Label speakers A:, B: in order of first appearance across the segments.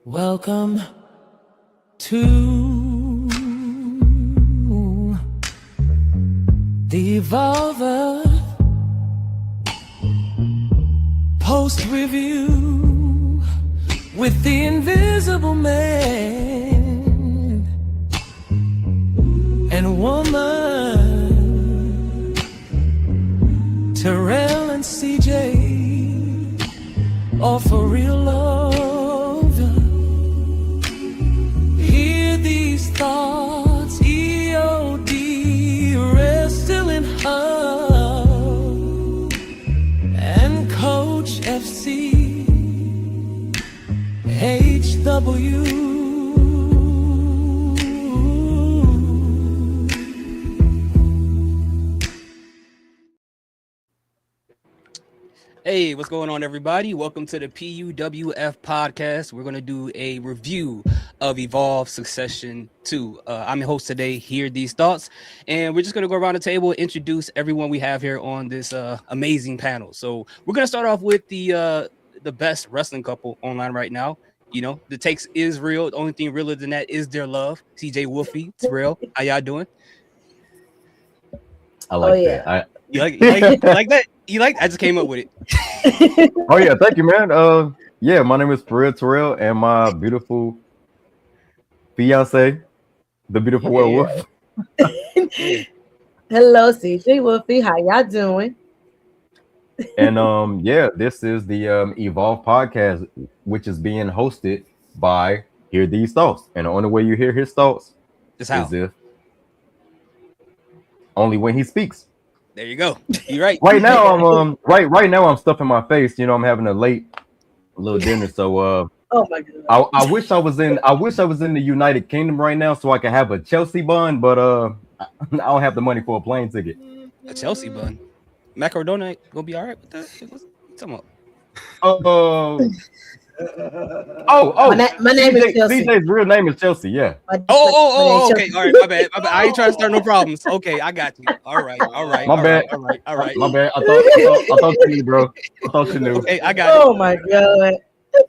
A: Welcome to the Evolver Post Review with the Invisible Man and Woman, Terrell and CJ, all for real love. Hear these thoughts, EOD, rest still in hub, and Coach FC, HW.
B: Hey, what's going on, everybody? Welcome to the PUWF podcast. We're going to do a review of Evolve Succession 2. I'm your host today, Hear These Thoughts, and we're just going to go around the table and introduce everyone we have here on this amazing panel. So we're going to start off with the best wrestling couple online right now. You know, the takes is real. The only thing realer than that is their love. CJ Wolfie, it's real. How y'all doing?
C: I like that.
B: You like that? You like? I just came up with it.
C: Oh yeah, thank you, man. Yeah, my name is Terrell, and my beautiful fiance, the beautiful werewolf.
D: Hello, CJ Wolfie. How y'all doing?
C: And yeah, this is the Evolve podcast, which is being hosted by Hear These Thoughts, and the only way you hear his thoughts is if only when he speaks.
B: There you go. You're right.
C: Right now, I'm right now I'm stuffing my face. You know, I'm having a little dinner. So
D: oh my god,
C: I wish I was in the United Kingdom right now so I could have a Chelsea bun, but I don't have the money for a plane ticket.
B: A Chelsea bun. Macaroni gonna be all right with that? What's talking about?
D: My name is Chelsea.
C: CJ's real name is Chelsea. Yeah.
B: Okay. All right. My bad. I ain't trying to start no problems. Okay, I got you. All right.
C: My bad. My bad. I thought you knew, bro. I thought you knew.
B: Hey, I got it.
D: Oh my god.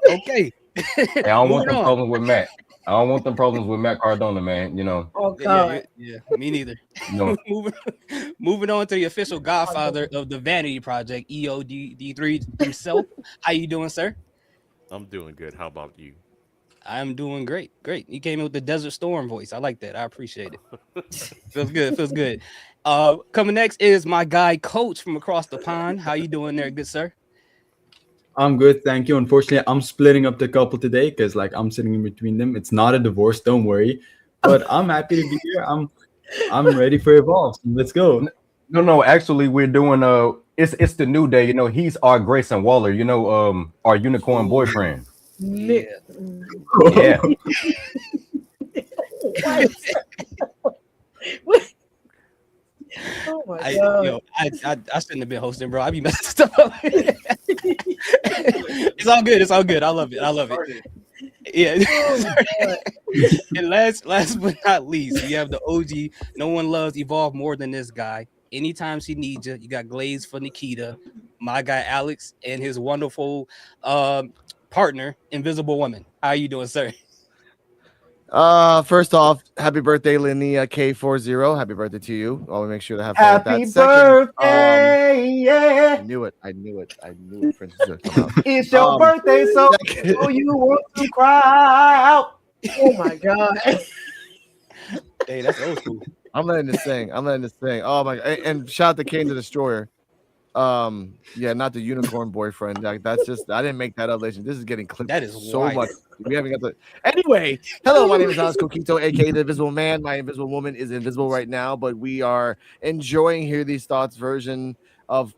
B: Okay.
C: Hey, I don't want them problems with Matt. I don't want them problems with Matt Cardona, man. You know.
D: Oh god.
B: Yeah, me neither.
C: No.
B: Moving on to the official godfather of the Vanity Project, EOD3 himself. How you doing, sir?
E: I'm doing good. How about you?
B: I'm doing great. You came in with the Desert Storm voice. I like that. I appreciate it. Feels good. Coming next is my guy, Coach from across the pond. How you doing there, good sir?
F: I'm good, thank you. Unfortunately, I'm splitting up the couple today because I'm sitting in between them. It's not a divorce, don't worry. But I'm happy to be here. I'm ready for Evolve. Let's go.
C: No. Actually, we're doing it's the new day. You know, he's our Grayson Waller. You know, our unicorn boyfriend.
B: Yeah.
C: Yeah.
D: Oh my god.
B: I shouldn't have been hosting, bro. I be messing stuff up. It's all good. I love it. Yeah. And last but not least, we have the OG. No one loves Evolve more than this guy. Anytime she needs you, you got Glaze for Nikita, my guy Alex, and his wonderful partner, Invisible Woman. How are you doing, sir?
G: First off, happy birthday, Linnea K40. Happy birthday to you. I'll make sure to have fun
C: Happy
G: with that.
C: birthday! Yeah.
G: I knew it. Princess would come out.
C: It's your birthday, so you want to cry out.
D: Oh my god.
B: Hey, that's old school.
G: I'm letting this sing. Oh my god. And shout out to Kane the Destroyer. Yeah, not the unicorn boyfriend. That's just I didn't make that up, ladies. This is getting clipped.
B: That is
G: so
B: wild.
G: much. We haven't got the anyway. Hello, my name is Alex Coquito, aka the Invisible Man. My invisible woman is invisible right now, but we are enjoying Hear These Thoughts version of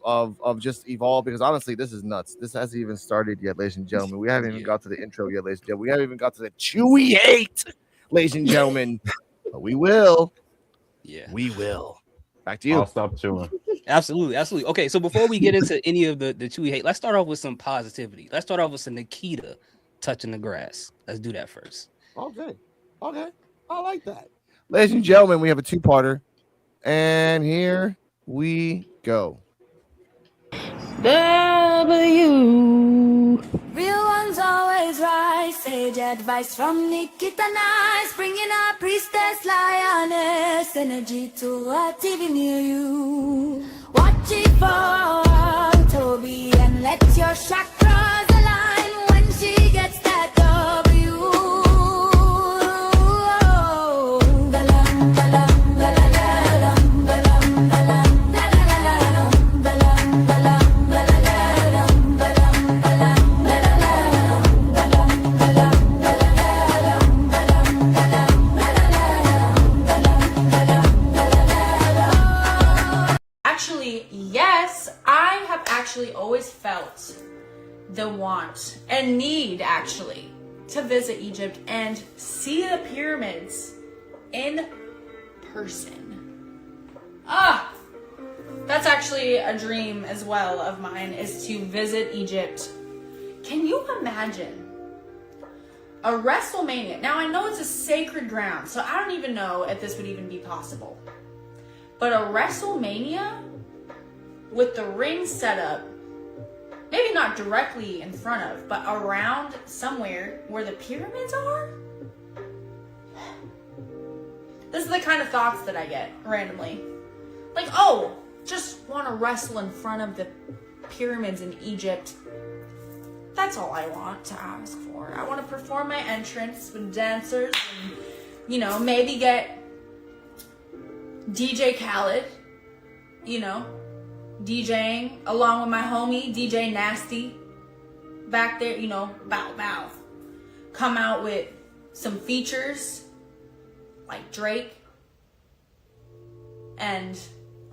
G: just Evolve because honestly, this is nuts. This hasn't even started yet, ladies and gentlemen. We haven't even got to the intro yet, ladies and gentlemen. We haven't even got to the Chewy hate, ladies and gentlemen. But we will.
B: Yeah.
G: We will. Back to you.
C: I'll stop chewing.
B: Absolutely. Okay, so before we get into any of the Chewy hate, let's start off with some positivity. Let's start off with some Nikita touching the grass. Let's do that first.
G: Okay. I like that. Ladies and gentlemen, we have a two-parter. And here we go.
A: W.
H: Real ones always right, say sage advice from Nikita Nice, bringing our priestess lioness energy to a TV near you. Watch it for Toby and let your chakras align when she gets that W. Galang, galang, galang, galang, galang, galang, galang, galang, galang, galang, galang,
I: Actually, yes, I have actually always felt the want and need actually to visit Egypt and see the pyramids in person. That's actually a dream as well of mine, is to visit Egypt. Can you imagine a WrestleMania? Now I know it's a sacred ground, so I don't even know if this would even be possible. But a WrestleMania with the ring set up, maybe not directly in front of, but around somewhere where the pyramids are? This is the kind of thoughts that I get randomly. Like, oh, just want to wrestle in front of the pyramids in Egypt. That's all I want to ask for. I want to perform my entrance with dancers and, you know, maybe get DJ Khaled, you know, DJing along with my homie DJ Nasty back there, you know, bow bow. Come out with some features like Drake and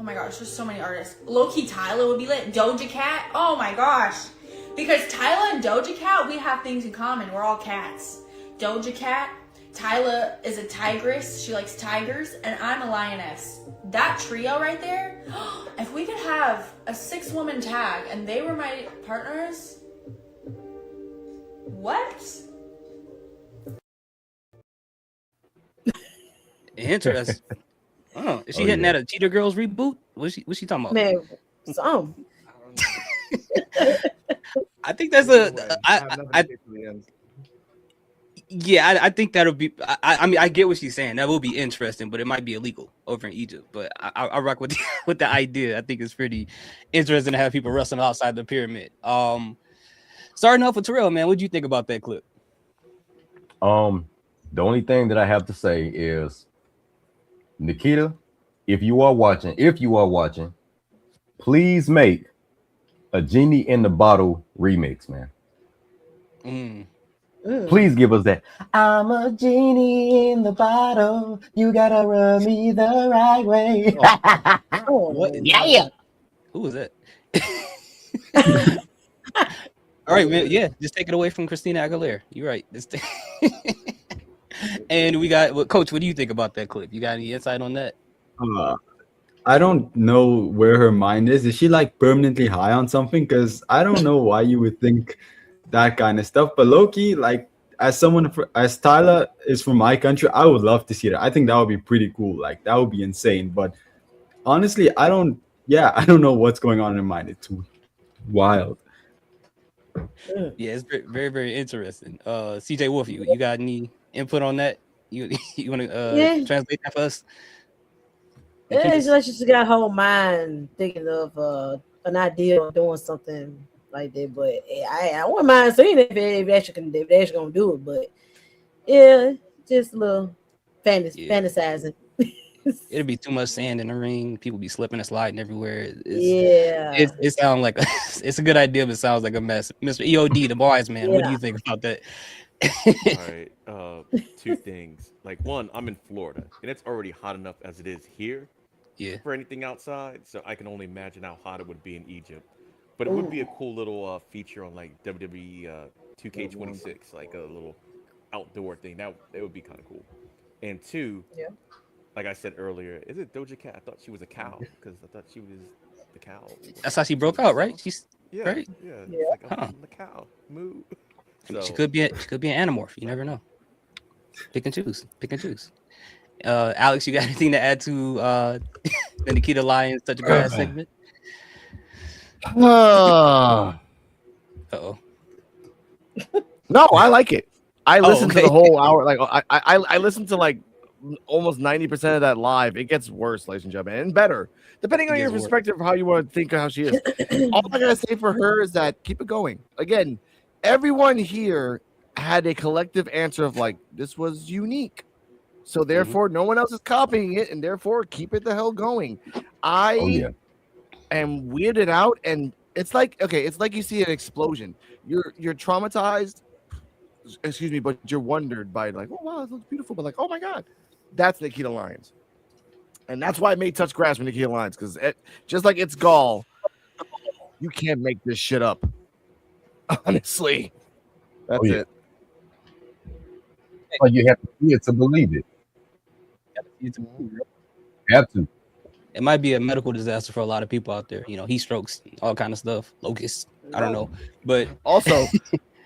I: oh my gosh, there's so many artists. Low-key Tyler would be lit. Doja Cat, oh my gosh, because Tyler and Doja Cat, we have things in common. We're all cats. Doja Cat, Tyla is a tigress. She likes tigers, and I'm a lioness. That trio right there, if we could have a 6-woman tag and they were my partners, what?
B: Interesting. Oh, is she hitting at a Cheetah Girls reboot? What's she talking about?
D: Man, some.
B: I think that's I think that'll be. I mean, I get what she's saying. That will be interesting, but it might be illegal over in Egypt. But I rock with with the idea. I think it's pretty interesting to have people wrestling outside the pyramid. Starting off with Terrell, man, what do you think about that clip?
C: The only thing that I have to say is, Nikita, if you are watching, please make a Genie in the Bottle remix, man. Please give us that. I'm a genie in the bottle. You gotta rub me the right way.
B: What? Yeah. Who was that? All right, man. Yeah, just take it away from Christina Aguilera. You're right. And we got Coach. What do you think about that clip? You got any insight on that?
F: I don't know where her mind is. Is she like permanently high on something? Because I don't know why you would think that kind of stuff. But low-key, like, as Tyler is from my country, I would love to see that. I think that would be pretty cool. Like, that would be insane. But honestly, I don't know what's going on in her mind. It's wild.
B: Yeah, it's very, very interesting. CJ Wolf, you got any input on that? You want to translate that for us?
D: Yeah, it's like she got her whole mind thinking of an idea of doing something like that. But I wouldn't mind seeing it if they actually gonna do it. But yeah, just a little fantasizing.
B: It'd be too much sand in the ring. People be slipping and sliding everywhere. It sounds like it's a good idea, but it sounds like a mess. Mr. EOD, the wise man. What do you think about that?
E: All right, 2 things. Like, one, I'm in Florida, and it's already hot enough as it is here.
B: Yeah.
E: For anything outside, so I can only imagine how hot it would be in Egypt. But it would be a cool little feature on like WWE 2K26, like a little outdoor thing. That would be kind of cool. And 2, like I said earlier, is it Doja Cat? I thought she was a cow because I thought she was the cow.
B: That's how she broke out, right? She's right.
E: Yeah. Like, I'm the cow. Moo. So,
B: she could be an animorph. You never know. Pick and choose. Alex, you got anything to add to the Nikita Lyons Touch of Grass segment?
G: No, I like it. I listened to
B: okay.
G: the whole hour. Like I listened to like almost 90% of that live. It gets worse, ladies and gentlemen, and better depending
B: It
G: on your
B: gets worse.
G: perspective of how you want to think of how she is. All I gotta say for her is that keep it going. Again, everyone here had a collective answer of like this was unique, so therefore no one else is copying it, and therefore keep it the hell going. I
C: Oh yeah.
G: am weirded out, and it's like it's like you see an explosion. You're traumatized, excuse me, but you're wondered by like, oh wow, it looks beautiful, but like, oh my god, that's Nikita Lyons, and that's why I made Touch Grass with Nikita Lyons, because just like it's gall, you can't make this shit up. Honestly, that's
C: yeah.
G: it.
C: Oh, you have to see it to believe it. You have to.
B: It might be a medical disaster for a lot of people out there. You know, heat strokes, all kind of stuff, locusts. I don't know, but
G: Also,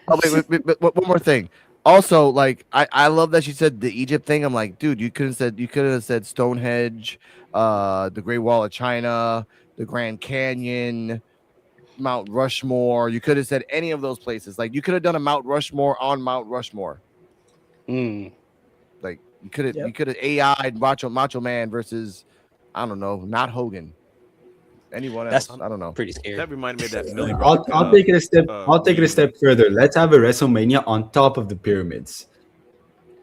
G: wait, one more thing. Also, like I love that she said the Egypt thing. I'm like, dude, you could have said Stonehenge, the Great Wall of China, the Grand Canyon, Mount Rushmore. You could have said any of those places. Like you could have done a Mount Rushmore on Mount Rushmore. Like you could have AI Macho Man versus I don't know, not Hogan. Anyone else?
B: that's
G: I don't know.
B: pretty scary.
E: That reminded me of that Millie
F: I'll,
E: Rock.
F: I'll take it a step. I'll take it a
E: meme.
F: step further. Let's have a WrestleMania on top of the pyramids.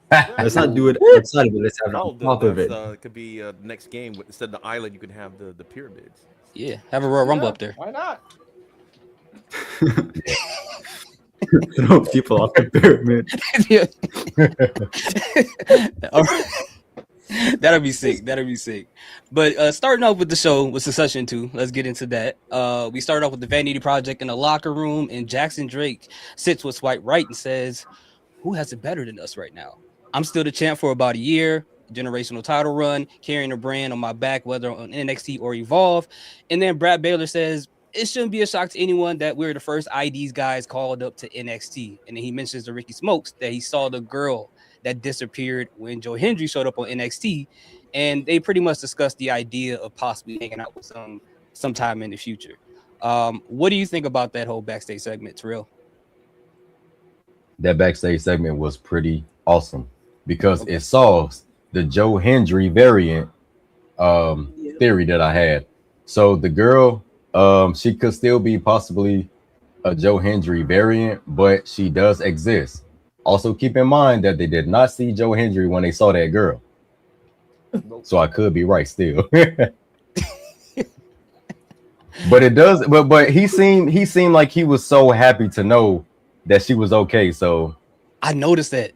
F: Let's not do it outside of it. Let's have it
E: Oh,
F: on top of it.
E: could be next game. Instead of the island, you can have the pyramids.
B: Yeah, have a Royal Rumble up there.
G: Why not?
F: Throw people off the pyramid.
B: All right. That'll be sick. That'll be sick. But starting off with the show with Succession 2, let's get into that. We started off with the Vanity Project in the locker room, and Jackson Drake sits with Swipe Right and says, "Who has it better than us right now? I'm still the champ for about a year, generational title run, carrying a brand on my back, whether on NXT or Evolve." And then Brad Baylor says, "It shouldn't be a shock to anyone that we're the first IDs guys called up to NXT." And then he mentions to Ricky Smokes that he saw the girl that disappeared when Joe Hendry showed up on NXT, and they pretty much discussed the idea of possibly hanging out with sometime in the future. What do you think about that whole backstage segment, Terrell?
C: That backstage segment was pretty awesome because it solves the Joe Hendry variant theory that I had. So the girl, she could still be possibly a Joe Hendry variant, but she does exist. Also, keep in mind that they did not see Joe Hendry when they saw that girl. So I could be right still. But it does, but he seemed like he was so happy to know that she was okay. So
B: I noticed that.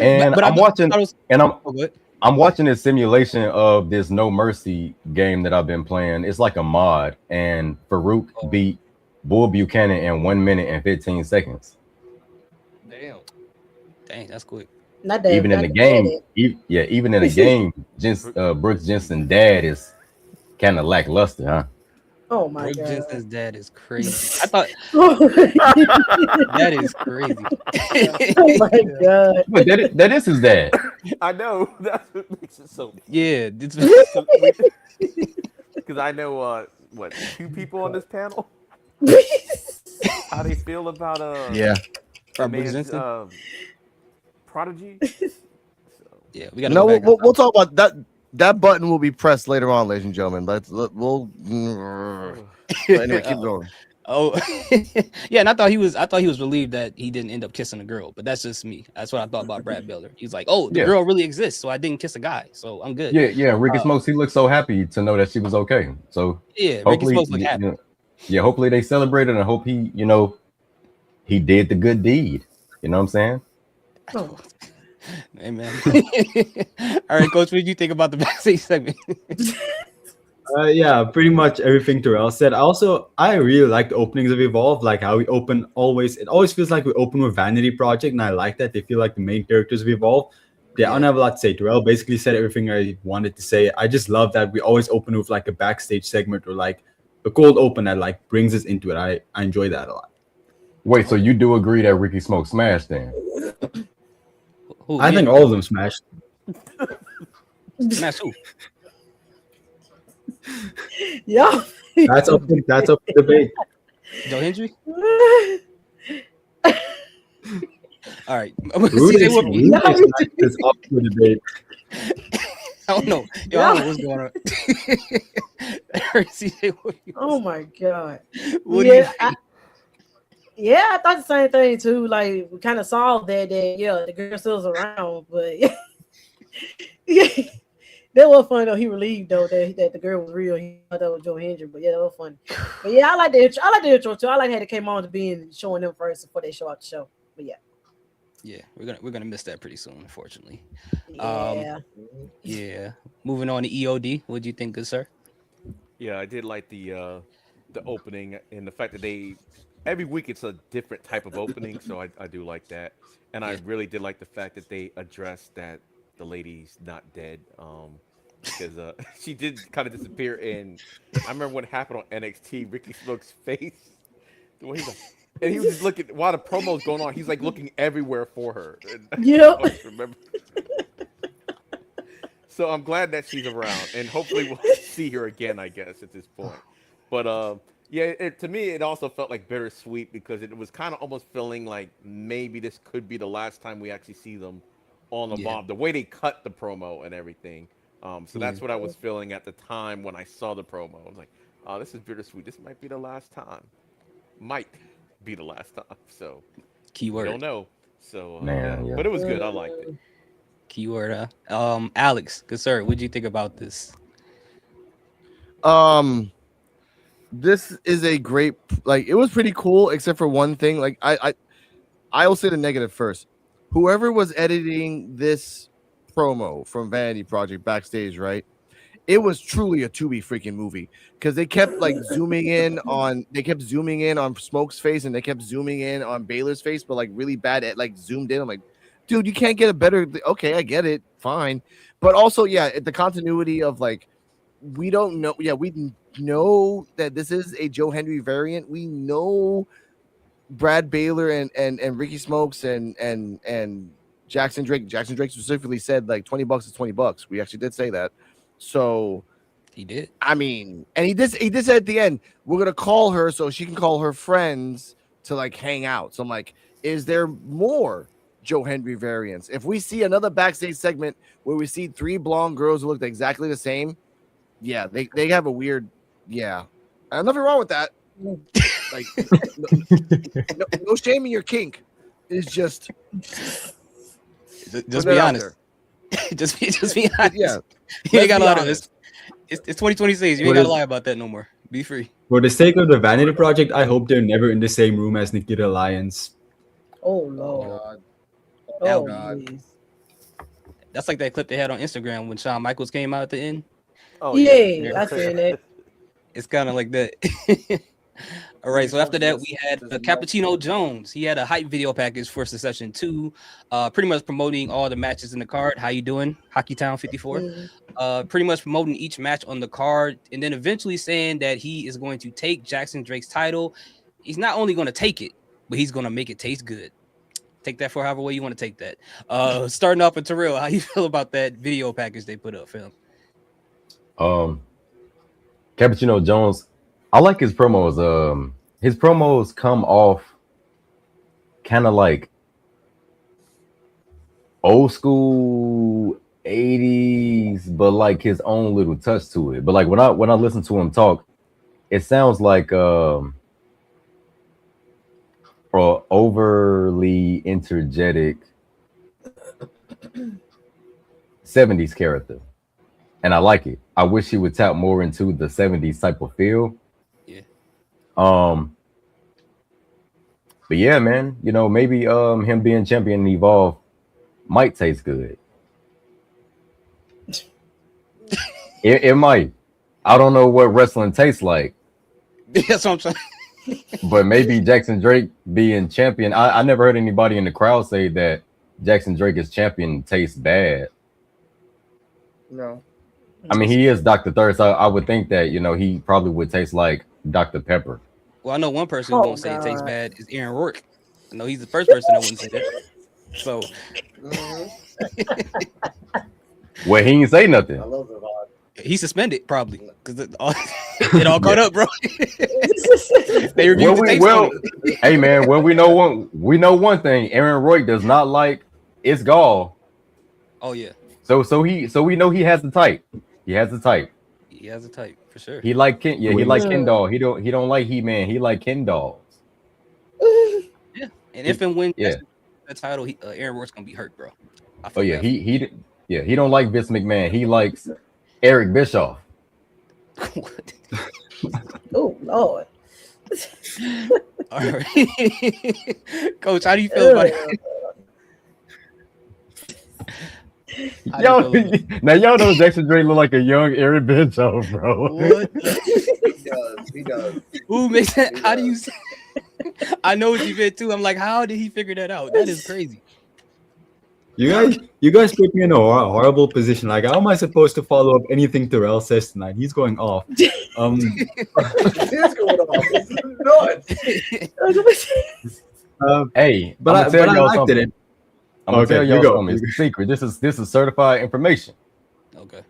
C: And
B: But
C: I'm watching, and
B: Oh, good.
C: I'm watching a simulation of this No Mercy game that I've been playing. It's like a mod, and Farouk beat Bull Buchanan in 1 minute and 15 seconds.
B: Dang, that's quick.
D: Not that,
C: Even in the game, even in the game, Brooks Jensen's dad is kind of lackluster, huh?
D: Oh my
B: Brooke
D: god.
B: Jensen's dad is crazy. I thought that is crazy.
D: Oh my god.
C: But that is his dad.
E: I know. That's what makes it so.
B: Yeah,
E: Because I know what 2 people on this panel. How they feel about
G: Yeah.
B: Brooke
E: man's,
B: Jensen?
E: prodigy.
B: Yeah, we got to
G: No,
B: go back.
G: we'll talk about that. That button will be pressed later on, ladies and gentlemen. We'll. But anyway, keep going.
B: Oh, yeah, and I thought he was relieved that he didn't end up kissing a girl, but that's just me. That's what I thought about Brad Baylor. He's like, "Oh, the girl really exists, so I didn't kiss a guy, so I'm good."
C: Yeah. Ricky Smokes, he looked so happy to know that she was okay. So
B: Yeah, Ricky Smokes looked happy.
C: Yeah, hopefully they celebrated, and I hope he, he did the good deed. You know what I'm saying?
D: Oh.
B: Amen. All right, Coach, what did you think about the backstage segment?
F: Yeah, pretty much everything Terrell said. I really like the openings of Evolve, like how we open it always feels like we open with Vanity Project, and I like that. They feel like the main characters of Evolve. Yeah, I don't have a lot to say. Terrell basically said everything I wanted to say. I just love that we always open with like a backstage segment or like a cold open that like brings us into it. I enjoy that a lot.
C: Wait, so you do agree that Ricky Smokes smashed then?
F: I think all of them smashed.
B: Smash who?
D: Yeah.
F: That's up for debate.
B: Joe Hendry? All right.
F: Who
B: CJ
F: is
B: Whoopi.
F: this up for debate?
B: I don't know. Yo, I don't know what's going on. CJ Whoopi.
D: Oh my god.
B: What do you think?
D: I thought the same thing too. Like we kind of saw that yeah, the girl still's around, but yeah. That was funny though. He relieved though that the girl was real. He thought that was Joe Hendry, but yeah, that was funny. But yeah, I like the intro too. I like how they came on to being showing them first before they show out the show. But
B: yeah, we're gonna miss that pretty soon, unfortunately.
D: Yeah.
B: Moving on to EOD. What do you think, good sir?
E: Yeah, I did like the opening and the fact that every week it's a different type of opening, so I do like that. And I really did like the fact that they addressed that the lady's not dead, because she did kind of disappear. And I remember what happened on NXT, Ricky Smoke's face, the way and he was just looking while the promo's going on. He's like looking everywhere for her.
D: Yeah.
E: Remember. So I'm glad that she's around, and hopefully we'll see her again, I guess, at this point. But yeah, to me, it also felt like bittersweet because it was kind of almost feeling like maybe this could be the last time we actually see them on the bomb. The way they cut the promo and everything. So that's what I was feeling at the time when I saw the promo. I was like, oh, this is bittersweet. This might be the last time. Might be the last time. So
B: keyword.
E: Don't know. So
C: Man,
E: but it was good. I liked it.
B: Keyword. Alex, good sir, what do you think about this?
G: This is a great, like, it was pretty cool except for one thing. Like I'll say the negative first. Whoever was editing this promo from Vanity Project backstage, right? It was truly a Tubi freaking movie because they kept like zooming in on Smoke's face and they kept zooming in on Baylor's face, but like really bad at like zoomed in. I'm like, dude, you can't get a better. Okay, I get it, fine, but also the continuity of like we don't know. Yeah, we know that this is a Joe Hendry variant. We know Brad Baylor and Ricky Smokes and Jackson Drake. Jackson Drake specifically said like $20 is $20. We actually did say that. So
B: he did.
G: I mean, and he did say at the end, we're gonna call her so she can call her friends to like hang out. So I'm like, is there more Joe Hendry variants? If we see another backstage segment where we see 3 blonde girls who look exactly the same, yeah, they have a weird, nothing wrong with that. Like, no shame in your kink. It's just
B: be honest. just be honest.
G: Yeah,
B: you ain't gotta lie to this. It's 2026. You ain't gotta lie about that no more. Be free.
F: For the sake of the Vanity Project, I hope they're never in the same room as Nikita Lyons.
D: Oh Lord.
G: Oh
D: God.
B: That's like that clip they had on Instagram when Shawn Michaels came out at the end.
D: Oh yeah, I seen it.
B: It's kind of like that. All right, so after that, we had Cappuccino Jones. He had a hype video package for Succession 2, pretty much promoting all the matches in the card. How you doing, Hockey Town 54? Pretty much promoting each match on the card, and then eventually saying that he is going to take Jackson Drake's title. He's not only going to take it, but he's going to make it taste good. Take that for however way you want to take that. Starting off with Terrell, how you feel about that video package they put up, Phil?
C: Cappuccino Jones, I like his promos. His promos come off kind of like old school 80s, but like his own little touch to it. But like when I listen to him talk, it sounds like or overly energetic 70s character. And I like it. I wish he would tap more into the 70s type of feel.
B: Yeah.
C: But yeah, man, you know, maybe him being champion and Evolve might taste good. It might. I don't know what wrestling tastes like.
B: That's what I'm saying.
C: But maybe Jackson Drake being champion. I never heard anybody in the crowd say that Jackson Drake as champion tastes bad.
G: No.
C: I mean, he is Dr. Third, so I would think that, you know, he probably would taste like Dr. Pepper.
B: Well, I know one person who won't say it tastes bad is Aaron Rourke. I know he's the first person that wouldn't say that. So,
C: well, he didn't say nothing.
G: I love the vibe.
B: He's suspended probably because it all caught up, bro. They reviewed
C: Well,
B: the
C: we
B: tapes
C: well,
B: on it.
C: hey man, well we know one thing. Aaron Roy does not like it's gall.
B: Oh yeah,
C: So we know he has the type. He has the type.
B: he has a type for sure.
C: He like Ken, yeah, he
F: Wait.
C: like Ken doll. He don't like He-Man. He like Ken dolls.
B: Yeah, and if and when
C: Yeah.
B: the title, Aaron Roy's gonna be hurt, bro. I
C: Oh
B: feel
C: yeah,
B: bad
C: he don't like Vince McMahon. He likes Eric Bischoff.
B: for him.
D: Oh Lord.
B: All right, Coach, how do you feel about it? How do
C: Yo,
B: you feel about
C: now y'all know Jackson Drake look like a young Eric Bischoff, bro.
B: What?
G: He does.
B: Who makes that? How do you? I know what you meant too. I'm like, how did he figure that out? That is crazy.
F: You guys put me in a horrible position. Like, how am I supposed to follow up anything Terrell says tonight? He's going off.
G: It is going on. This is nuts.
C: Hey,
F: But
C: I'm
F: I
C: gonna tell y'all
F: liked
C: something.
F: it.
C: I'm gonna
F: Okay,
C: tell
F: you
C: y'all
F: go.
C: something. It's a secret. This is certified information.
B: Okay.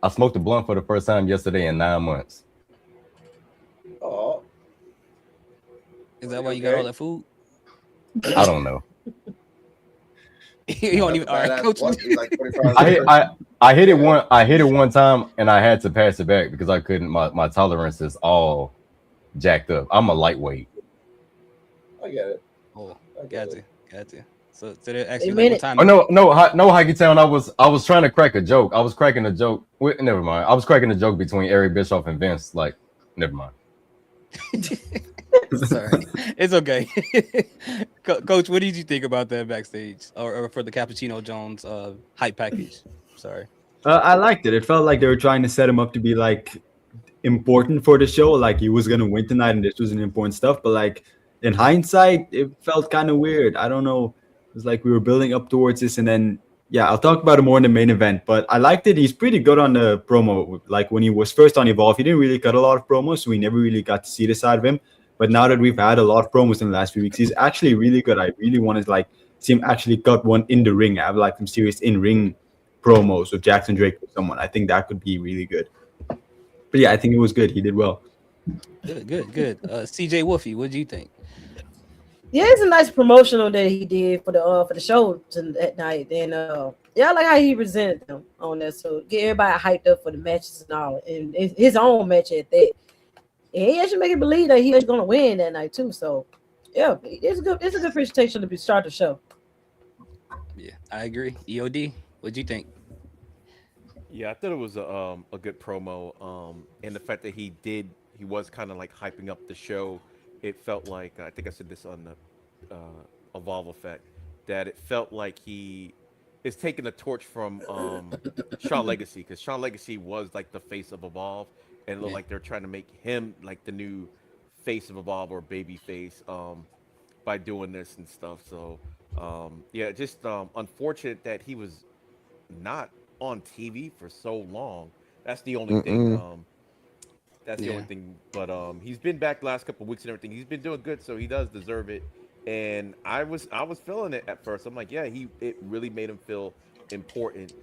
C: I smoked a blunt for the first time yesterday in 9 months.
G: Oh,
B: Is that why you got all that food?
C: I don't know.
B: You don't even. All right, Coach.
C: I hit it one time and I had to pass it back because I couldn't. My tolerance is all jacked up. I'm a lightweight.
G: I get it.
B: Oh,
G: I get it.
B: got you. So they actually
D: Wait a
B: like, what time?
C: Oh no, Hockey Town. I was trying to crack a joke. I was cracking a joke. Wait, never mind. I was cracking a joke between Eric Bischoff and Vince. Like, never mind.
B: Sorry, it's okay. Coach, what did you think about that backstage or for the Cappuccino Jones hype package? Sorry.
F: I liked it. It felt like they were trying to set him up to be like important for the show. Like he was gonna win tonight, and this was an important stuff. But like in hindsight, it felt kind of weird. I don't know. It was like we were building up towards this, and then yeah, I'll talk about it more in the main event. But I liked it. He's pretty good on the promo. Like when he was first on Evolve, he didn't really cut a lot of promos, so we never really got to see the side of him. But now that we've had a lot of promos in the last few weeks, he's actually really good. I really want to like see him actually cut one in the ring. I have like some serious in-ring promos with Jackson Drake or someone. I think that could be really good. But yeah, I think it was good. He did well.
B: Good. CJ Wolfie, what do you think?
D: Yeah, it's a nice promotional that he did for the show that night, and yeah, I like how he presented them on that. So get everybody hyped up for the matches and all, and his own match at that. And he actually make it believe that he was going to win that night too. So yeah, it's a good presentation to start the show.
B: Yeah, I agree. EOD, what do you think?
E: Yeah, I thought it was a good promo. And the fact that he was kind of like hyping up the show. It felt like, I think I said this on the Evolve Effect, that it felt like he is taking the torch from Shawn Legacy, because Shawn Legacy was like the face of Evolve, and it looked like they're trying to make him like the new face of Evolve or baby face by doing this and stuff. So yeah, just unfortunate that he was not on TV for so long. That's the only thing. That's the only thing. But he's been back the last couple of weeks and everything. He's been doing good, so he does deserve it. And I was feeling it at first. I'm like, yeah, it really made him feel important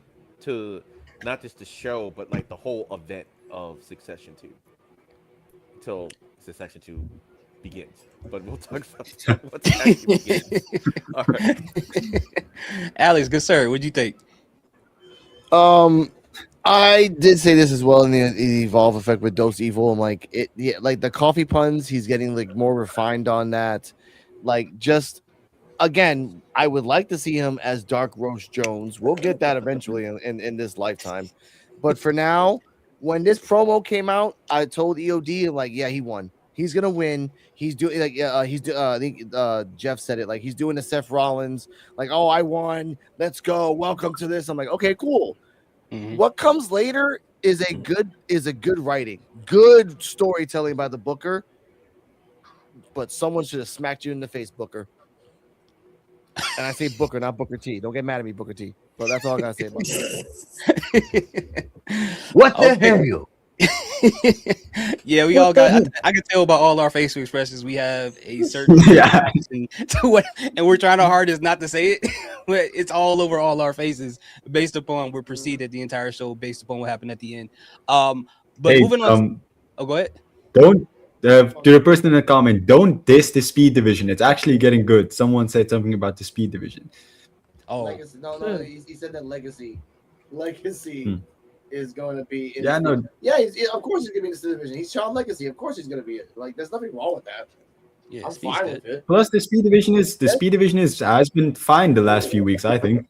E: to not just the show, but like the whole event of Succession 2 until Succession 2 begins. But we'll talk about that once it actually begins. All right.
B: Alex, good sir, what do you think?
G: I did say this as well in the Evolve Effect with Dose Evil. I'm like like the coffee puns, he's getting like more refined on that. Like just again, I would like to see him as Dark Roast Jones. We'll get that eventually in this lifetime. But for now, when this promo came out, I told EOD like, yeah, he won. He's gonna win. He's doing like I think Jeff said it like he's doing the Seth Rollins like, oh, I won. Let's go. Welcome to this. I'm like, okay, cool.
B: Mm-hmm.
G: What comes later is a good writing, good storytelling by the booker. But someone should have smacked you in the face, Booker. And I say Booker, not Booker T. Don't get mad at me, Booker T. But that's all I gotta say about that.
C: What the hell?
B: Yeah, we all got. I can tell by all our facial expressions. We have a certain
F: Yeah.
B: reaction to what, and we're trying our hardest not to say it, but it's all over all our faces based upon we're proceeded the entire show based upon what happened at the end. But
F: Hey,
B: moving on. Oh, go ahead.
F: don't to the person in the comment, don't diss the speed division. It's actually getting good. Someone said something about the speed division.
B: Oh,
J: Legacy. No, he said that legacy is going to be. In
F: Yeah, no.
J: Yeah, of course he's going to be in the division. He's Sean Legacy. Of course he's going to be it. Like, there's nothing wrong with that.
B: yeah,
J: I'm
B: Speed's
J: fine
B: good.
J: with it.
F: Plus, the speed division has been fine the last few weeks. I think.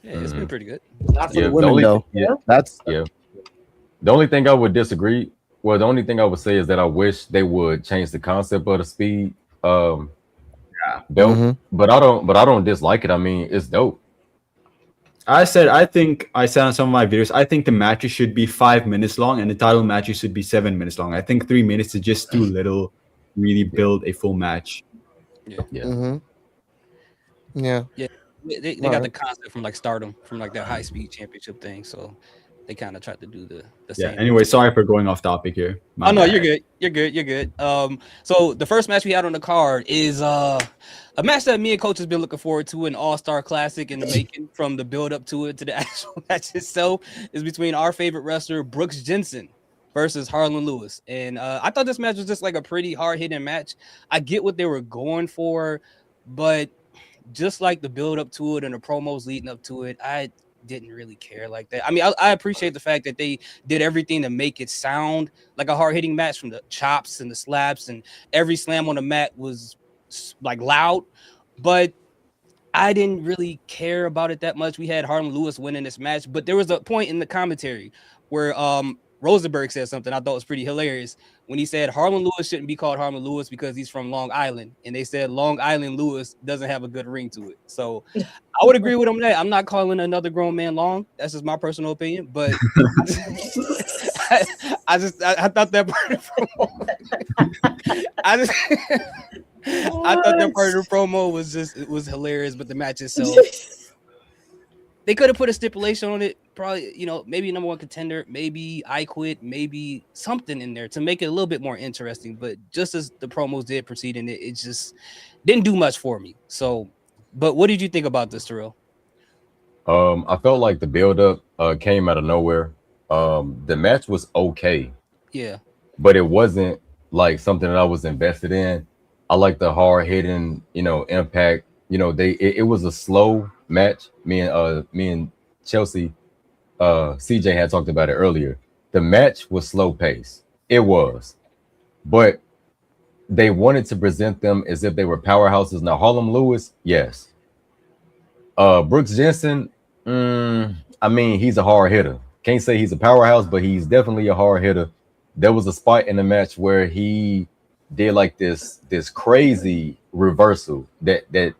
B: Yeah, it's been pretty good.
G: Not for
C: Yeah,
G: the women
C: only,
G: though.
C: yeah,
G: That's
C: yeah. The only thing I would disagree, well, the only thing I would say is that I wish they would change the concept of the speed belt. But I don't dislike it. I mean, it's dope.
F: I said on some of my videos, I think the matches should be 5 minutes long and the title matches should be 7 minutes long. I think 3 minutes is just too little to really build a full match.
B: Yeah.
G: Yeah.
B: They got the concept from like Stardom, from like that high speed championship thing. So they kind of tried to do the
F: Yeah.
B: same.
F: Anyway, sorry for going off topic here.
B: Oh no, you're good. You're good. So the first match we had on the card is a match that me and Coach has been looking forward to, an all-star classic in the making, from the build up to it to the actual match itself, is between our favorite wrestler Brooks Jensen versus Harlan Lewis. And I thought this match was just like a pretty hard-hitting match. I get what they were going for, but just like the build up to it and the promos leading up to it, I didn't really care like that. I mean, I appreciate the fact that they did everything to make it sound like a hard-hitting match, from the chops and the slaps, and every slam on the mat was like loud, but I didn't really care about it that much. We had Harlan Lewis winning this match, but there was a point in the commentary where Rosenberg said something I thought was pretty hilarious when he said Harlan Lewis shouldn't be called Harlan Lewis because he's from Long Island, and they said Long Island Lewis doesn't have a good ring to it. So I would agree with him that I'm not calling another grown man Long. That's just my personal opinion, but I thought that part of the promo, I thought that part of the promo was hilarious, but the match itself, they could have put a stipulation on it, probably, maybe number one contender, maybe I quit, maybe something in there to make it a little bit more interesting. But just as the promos did proceed in it just didn't do much for me. So, but what did you think about this, Terrell?
C: I felt like the build-up came out of nowhere. The match was okay.
B: Yeah.
C: But it wasn't like something that I was invested in. I like the hard-hitting, impact. It was a slow match. Me and Chelsea, CJ had talked about it earlier. The match was slow paced. It was, but they wanted to present them as if they were powerhouses. Now Harlan Lewis, yes. Brooks Jensen, I mean, he's a hard hitter. Can't say he's a powerhouse, but he's definitely a hard hitter. There was a spot in the match where he did like this crazy reversal that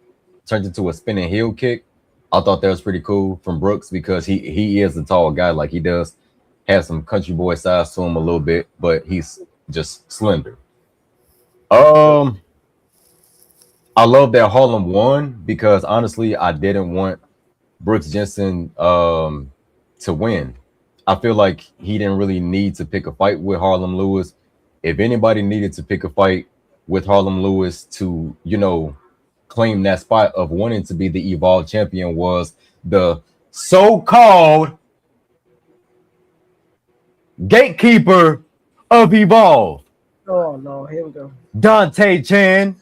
C: turned into a spinning heel kick. I thought that was pretty cool from Brooks because he is a tall guy. Like, he does have some country boy size to him a little bit, but he's just slender. I love that Harlem won because honestly, I didn't want Brooks Jensen to win. I feel like he didn't really need to pick a fight with Harlan Lewis. If anybody needed to pick a fight with Harlan Lewis to, claim that spot of wanting to be the Evolve champion, was the so-called gatekeeper of Evolve.
D: Oh no, here we go.
C: Dante Chan.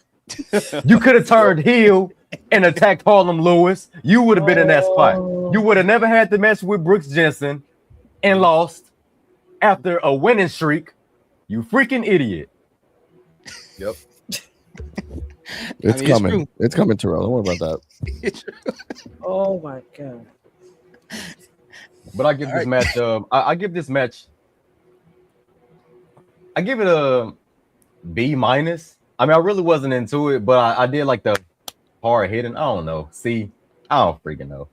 C: You could have turned heel and attacked Harlan Lewis. You would have been in that spot. You would have never had the match with Brooks Jensen and lost after a winning streak. You freaking idiot. Yep.
G: It's coming. It's coming, Terrell. Don't worry about that.
D: Oh my god.
C: But I give this match I give this match, I give it a B minus. I mean, I really wasn't into it, but I did like the hard hitting. I don't know. See, I don't freaking know.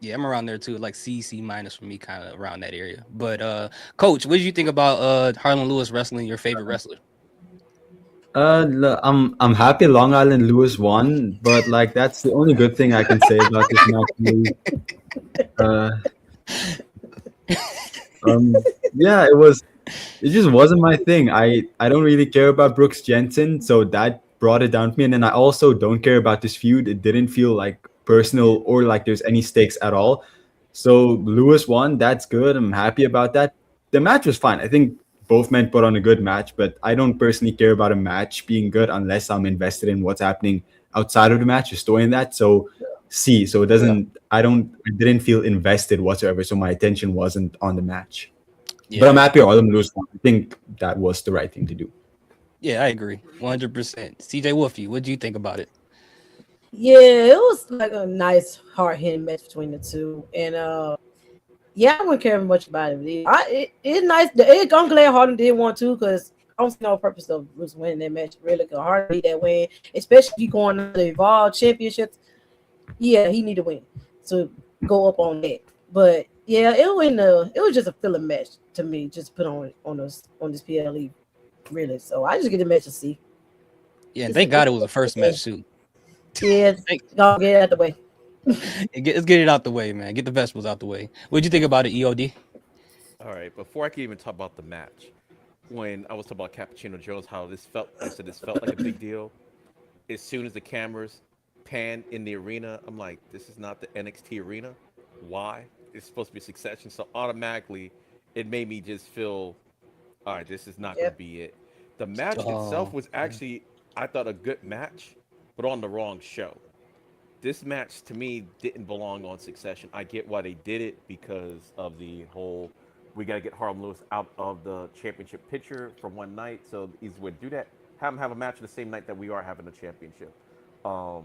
B: Yeah, I'm around there too, like C minus for me, kind of around that area. But Coach, what did you think about Harlan Lewis wrestling your favorite wrestler?
F: I'm happy Long Island Lewis won, but like that's the only good thing I can say about this match. Yeah, it It just wasn't my thing. I don't really care about Brooks Jensen, so that brought it down to me. And then I also don't care about this feud. It didn't feel like personal or like there's any stakes at all. So Lewis won. That's good. I'm happy about that. The match was fine. I think both men put on a good match, but I don't personally care about a match being good unless I'm invested in what's happening outside of the match, the story in that. So so it doesn't. I didn't feel invested whatsoever. So my attention wasn't on the match.
B: Yeah,
F: But I'm happy all of them lose. I think that was the right thing to do.
B: yeah, I agree, 100%. CJ Wolfie, what do you think about it?
D: Yeah, it was like a nice hard hitting match between the two, and yeah, I wouldn't care much about it. It's nice. I'm glad Harden did want to because I don't see no purpose of Bruce winning that match. Really, because Harden need that win, especially if you going to the Evolve Championships. Yeah, he need to win to go up on that. But yeah, it was just a filler match to me. Just put on this PLE, really. So I just get the match to see.
B: Yeah, and thank God it was the first match too.
D: Yeah, go get it out the way.
B: Let's get it out the way, man. Get the vegetables out the way. What'd you think about it, EOD?
E: All right, before I can even talk about the match, when I was talking about Cappuccino Jones, how this felt like a big deal. As soon as the cameras pan in the arena, I'm like, this is not the NXT arena. Why? It's supposed to be Succession, so automatically it made me just feel, all right, this is not going to be it. The match itself was actually, I thought, a good match, but on the wrong show. This match, to me, didn't belong on Succession. I get why they did it because of the whole, we got to get Harlem Lewis out of the championship picture for one night, so the easy way to do that, have him have a match the same night that we are having a championship. But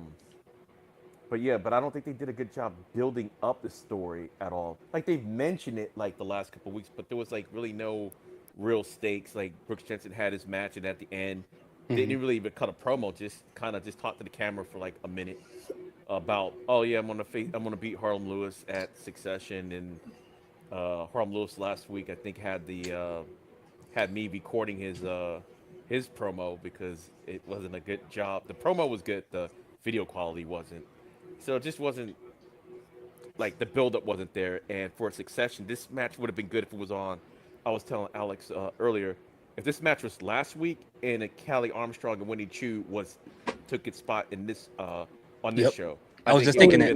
E: I don't think they did a good job building up the story at all. Like, they've mentioned it, like, the last couple of weeks, but there was, like, really no real stakes. Like, Brooks Jensen had his match, and at the end, didn't really even cut a promo, just talked to the camera for, like, a minute about, oh, yeah, I'm gonna beat Harlem Lewis at Succession, and Harlem Lewis last week, I think, had me recording his promo because it wasn't a good job. The promo was good, the video quality wasn't. So it just wasn't, like, the build-up wasn't there. And for Succession, this match would have been good if it was on. I was telling Alex earlier, if this match was last week and Callie Armstrong and Winnie Chu took its spot in this on this show,
B: I was just thinking that.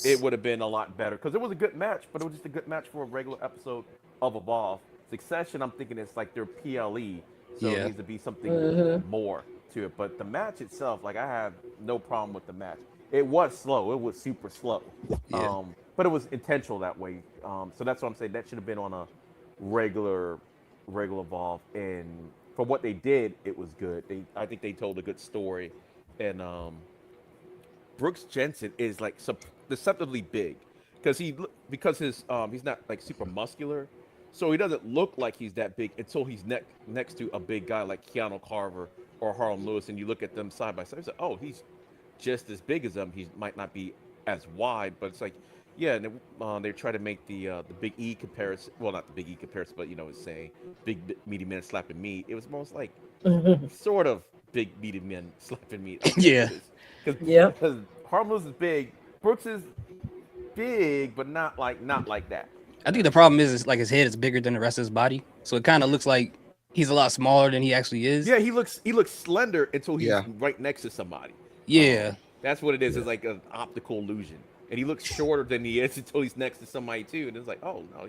E: It would have been a lot better because it was a good match, but it was just a good match for a regular episode of Evolve. Succession, I'm thinking it's like their PLE, so it needs to be something more to it. But the match itself, like, I have no problem with the match. It was slow. It was super slow.
B: Yeah.
E: But it was intentional that way. So that's what I'm saying. That should have been on a regular Evolve. And for what they did, it was good. I think they told a good story. And Brooks Jensen is, like, deceptively big because he's not, like, super muscular. So he doesn't look like he's that big until he's next to a big guy like Keanu Carver or Harlem Lewis, and you look at them side by side. It's like, oh, he's just as big as them. He might not be as wide, but it's like, yeah. And they try to make the Big E comparison. Well, not the Big E comparison, but it's saying big meaty men slapping meat. It was almost like sort of big meaty men slapping meat.
B: Yeah.
E: Because Harlem Lewis is big. Brooks is big, but not like that.
B: I think the problem is like his head is bigger than the rest of his body, so it kind of looks like he's a lot smaller than he actually is.
E: Yeah, he looks slender until he's right next to somebody.
B: Yeah,
E: that's what it is. It's like an optical illusion, and he looks shorter than he is until he's next to somebody too. And it's like, oh no,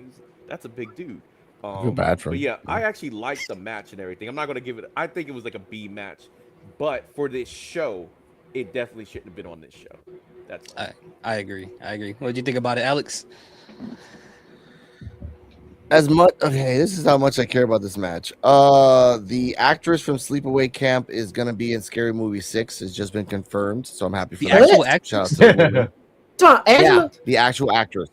E: that's a big dude.
G: Feel bad for him.
E: But yeah, I actually liked the match and everything. I'm not gonna give it. I think it was like a B match, but for this show, it definitely shouldn't have been on this show. That's
B: I agree. What did you think about it, Alex?
G: This is how much I care about this match. The actress from Sleepaway Camp is gonna be in Scary Movie 6. Has just been confirmed, so I'm happy for that.
B: Actual actress?
G: Yeah, the actual actress.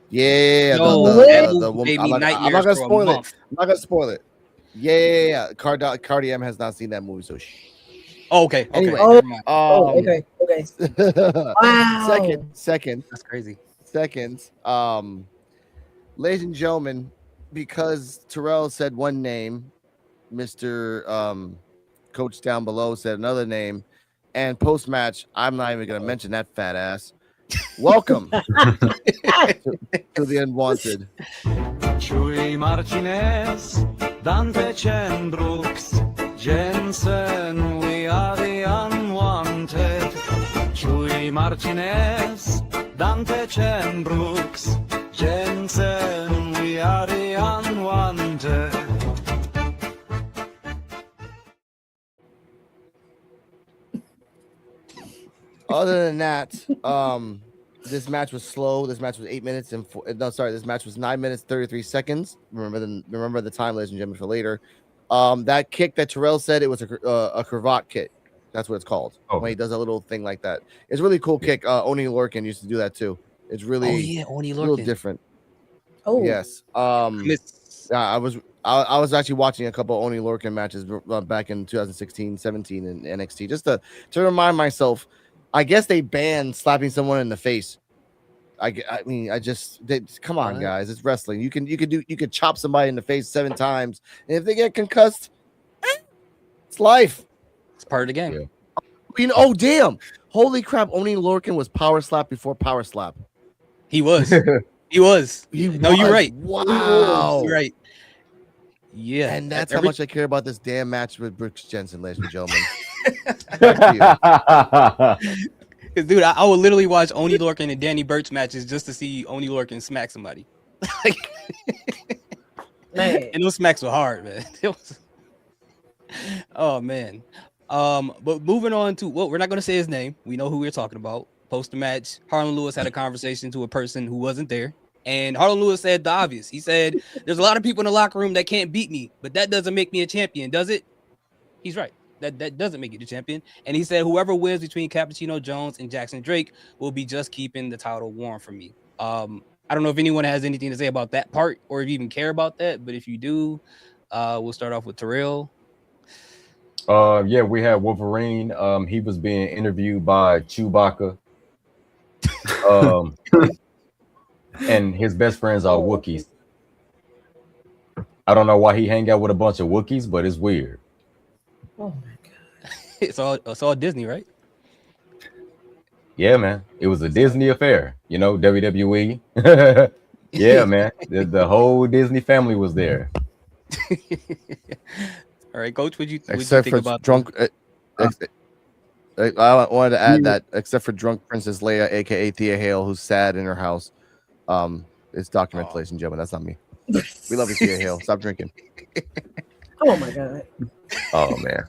G: Yeah, the woman. I'm not gonna spoil it. I'm not gonna spoil it. Yeah. Cardi M has not seen that movie, so
B: Oh, okay.
G: Anyway,
D: Okay.
G: Wow. Second.
B: That's crazy.
G: Second, ladies and gentlemen, because Terrell said one name, Mr. Coach down below said another name, and post-match, I'm not even going to mention that fat ass. Welcome to the Unwanted.
A: Chuy Martinez Dante Chen Brooks, Jensen, we are the unwanted. Chuy Martinez, Dante Chen Brooks, Jensen, we are the unwanted.
G: Other than that, this match was slow. This match was 8 minutes and this match was 9 minutes 33 seconds. Remember the time, ladies and gentlemen, for later. That kick that Terrell said, it was a cravat kick. That's what it's called.
C: Okay.
G: When he does a little thing like that, it's a really cool kick. Oni Lorcan used to do that too. It's really
B: Oni
G: a little
B: Lorcan.
G: different.
D: Oh,
G: Yes. I was actually watching a couple of Oni Lorcan matches back in 2016, 17 in NXT just to remind myself. I guess they banned slapping someone in the face. I mean, come on, guys, it's wrestling. You could chop somebody in the face 7 times, and if they get concussed, it's life.
B: It's part of the game.
C: Yeah.
G: You know, oh damn, holy crap! Oni Lorcan was power slap before power slap.
B: He was. He was. No, you're right.
G: Wow.
B: You're right. Yeah.
G: And that's how much I care about this damn match with Brooks Jensen, ladies and gentlemen.
B: Dude, I would literally watch Oni Lorcan and Danny Burch matches just to see Oni Lorcan smack somebody.
D: man.
B: And those smacks were hard, man. Oh man. But moving on to we're not gonna say his name. We know who we're talking about. Post the match, Harlan Lewis had a conversation to a person who wasn't there. And Harlan Lewis said the obvious. He said, "There's a lot of people in the locker room that can't beat me, but that doesn't make me a champion, does it?" He's right. That doesn't make you the champion. And he said, "Whoever wins between Cappuccino Jones and Jackson Drake will be just keeping the title warm for me." I don't know if anyone has anything to say about that part or if you even care about that, but if you do, we'll start off with Terrell.
C: Yeah, we had Wolverine. He was being interviewed by Chewbacca. And his best friends are Wookiees. I don't know why he hang out with a bunch of Wookiees, but it's weird.
D: Oh my god.
B: It's all Disney, right?
C: Yeah, man. It was a Disney affair, you know, WWE. Yeah, man. The whole Disney family was there.
B: All right, Coach, what'd you
G: Except
B: think
G: for
B: about
G: drunk. I wanted to add that, except for drunk Princess Leia, aka Thea Hale, who's sad in her house. It's documented, ladies and gentlemen. That's not me. We love you, Thea Hale. Stop drinking.
D: Oh my god.
C: Oh man.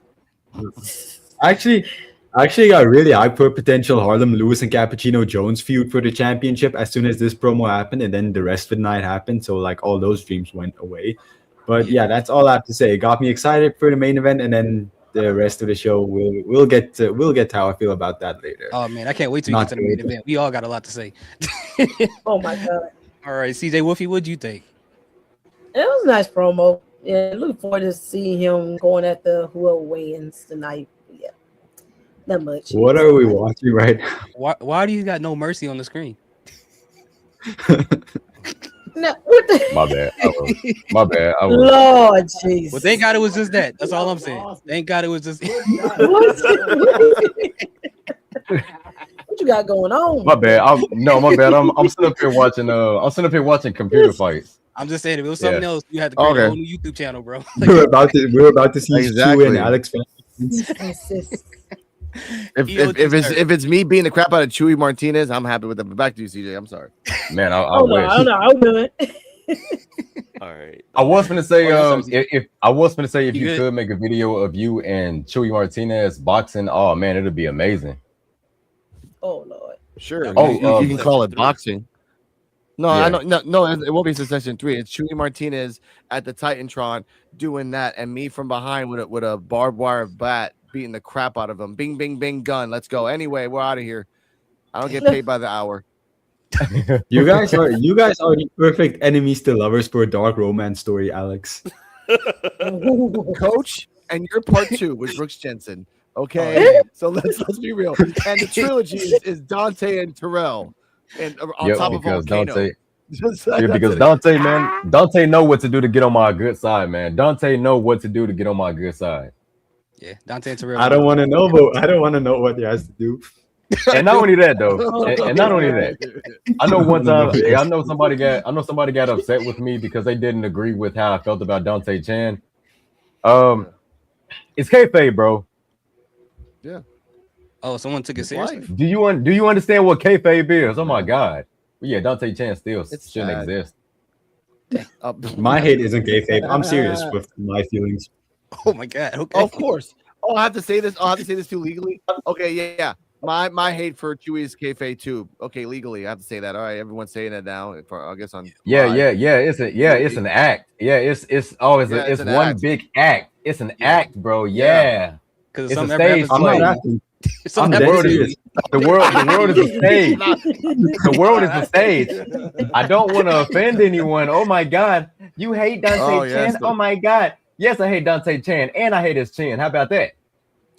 F: Actually got really hyped for potential Harlem Lewis and Cappuccino Jones feud for the championship as soon as this promo happened, and then the rest of the night happened. So like all those dreams went away. But yeah, that's all I have to say. It got me excited for the main event, and then the rest of the show we'll get to how I feel about that later.
B: Oh man, I can't wait till we get to the main event. We all got a lot to say.
D: Oh my god.
B: All right, CJ Wolfie, what'd you think?
D: It was a nice promo. Yeah, looking forward to seeing him going at the whoever wins tonight. Yeah, not much.
F: What are we watching right now?
B: Why do you got No Mercy on the screen?
D: No, what the?
C: My bad. My bad.
D: Lord Jesus.
B: Well, thank God it was just that. That's all I'm saying. Thank God it was just.
D: What you got going on?
C: My bad. My bad. I'm sitting up here watching. I'm sitting up here watching computer fights.
B: I'm just saying, if it was something else, you had to create a whole new YouTube channel, bro.
F: We're about to see
G: Exactly.
F: Stu and Alex.
G: If it's me beating the crap out of Chewy Martinez, I'm happy with that. But back to you, CJ. I'm sorry.
C: Man, I
D: Oh no,
C: wish.
D: I don't know. I'm good.
E: All right.
C: I was gonna say, if
B: You
C: you
B: good?
C: could make a video of you and Chewy Martinez boxing, oh man, it'd be amazing.
D: Oh Lord.
G: Sure.
C: Oh,
G: you can call it boxing. No,
C: Yeah.
G: I know. No, it won't be Succession 3. It's Chewy Martinez at the Titantron doing that, and me from behind with a barbed wire bat beating the crap out of him. Bing, bing, bing, gun. Let's go. Anyway, we're out of here. I don't get paid by the hour.
F: You guys are the perfect enemies to lovers for a dark romance story, Alex.
G: Coach, and your part 2 was Brooks Jensen. Okay, so let's be real. And the trilogy is Dante and Terrell, and on top of Volcano.
C: Because Dante, man, Dante know what to do to get on my good side, man. Dante know what to do to get on my good side.
B: Yeah, Dante and Terrell.
F: I don't want to know what he has to do.
C: And not only that though, and not only that, I know one time, I know somebody got upset with me because they didn't agree with how I felt about Dante Chan. It's kayfabe, bro.
G: Yeah.
B: Oh, someone took it seriously.
C: Do you understand what kayfabe is? Oh my god. Well, yeah, Dante Chan still shouldn't exist.
F: My hate isn't kayfabe. I'm serious with my feelings.
B: Oh my god. Okay.
G: Of course. Oh, I have to say this. I'll have to say this too legally. Okay, yeah. My hate for Chewie is kayfabe too. Okay, legally, I have to say that. All right, everyone's saying it now. I guess on
C: yeah. It's an act. Yeah, it's one
G: act.
C: big act. It's an act, bro. Yeah.
B: Because
C: it's a
B: some
C: stage
F: I'm
C: play.
F: not acting.
C: The world is a stage. The world is a stage. I don't want to offend anyone. Oh my god, you hate Dante Chan? Oh my god. Yes, I hate Dante Chan, and I hate his chin. How about that?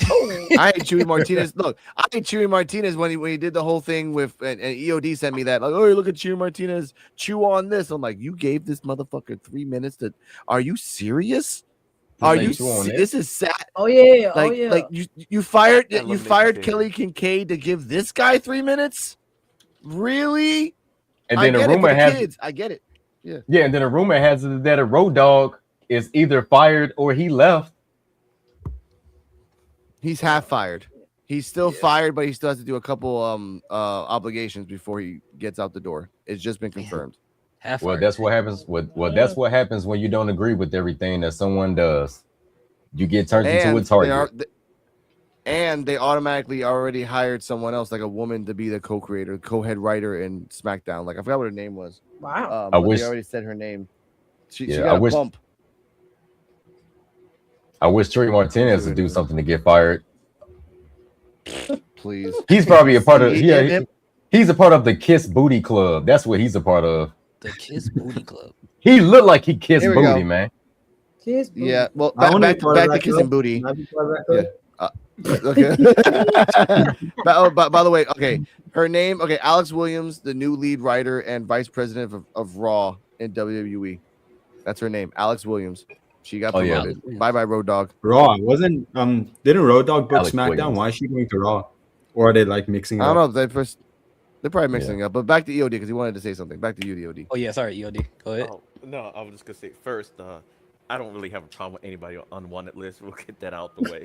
G: I hate Chewie Martinez. Look, I hate Chewie Martinez when he did the whole thing with and EOD sent me that. Like, oh, look at Chewie Martinez chew on this. I'm like, you gave this motherfucker 3 minutes to. Are you serious? Are you? This is sad.
D: Oh yeah.
G: Like you fired Kelly Kincaid to give this guy 3 minutes? Really?
C: And then the rumor has
G: kids. I get it. Yeah.
C: Yeah, and then a rumor has it that a Road Dogg is either fired or he left.
G: He's half fired. He's still fired, but he still has to do a couple obligations before he gets out the door. It's just been confirmed.
C: Well, that's what happens. That's what happens when you don't agree with everything that someone does. You get turned into a target.
G: And they automatically already hired someone else, like a woman, to be the co-creator, co-head writer in SmackDown. Like I forgot what her name was.
D: Wow.
G: They already said her name. She got a bump.
C: I wish Trey Martinez would do something to get fired.
G: Please.
C: He's probably a part of he's a part of the Kiss Booty Club. That's what he's a part of.
B: The Kiss Booty Club.
C: He looked like he kissed booty, man.
D: Kiss booty.
G: Yeah. Well, back to kissing booty. Yeah. Okay. by the way, okay. Her name, okay, Alex Williams, the new lead writer and vice president of Raw in WWE. That's her name, Alex Williams. She got promoted. Bye, Road Dogg.
F: Raw wasn't didn't Road Dogg book
C: Alex
F: SmackDown?
C: Williams.
F: Why is she going to Raw? Or are they like mixing it
G: I don't
F: up?
G: know. They're probably mixing it up. But back to EOD because he wanted to say something. Back to you, EOD.
B: Oh yeah, sorry, EOD. Go ahead.
E: Oh, no, I was just gonna say first, I don't really have a problem with anybody on unwanted list. We'll get that out the way.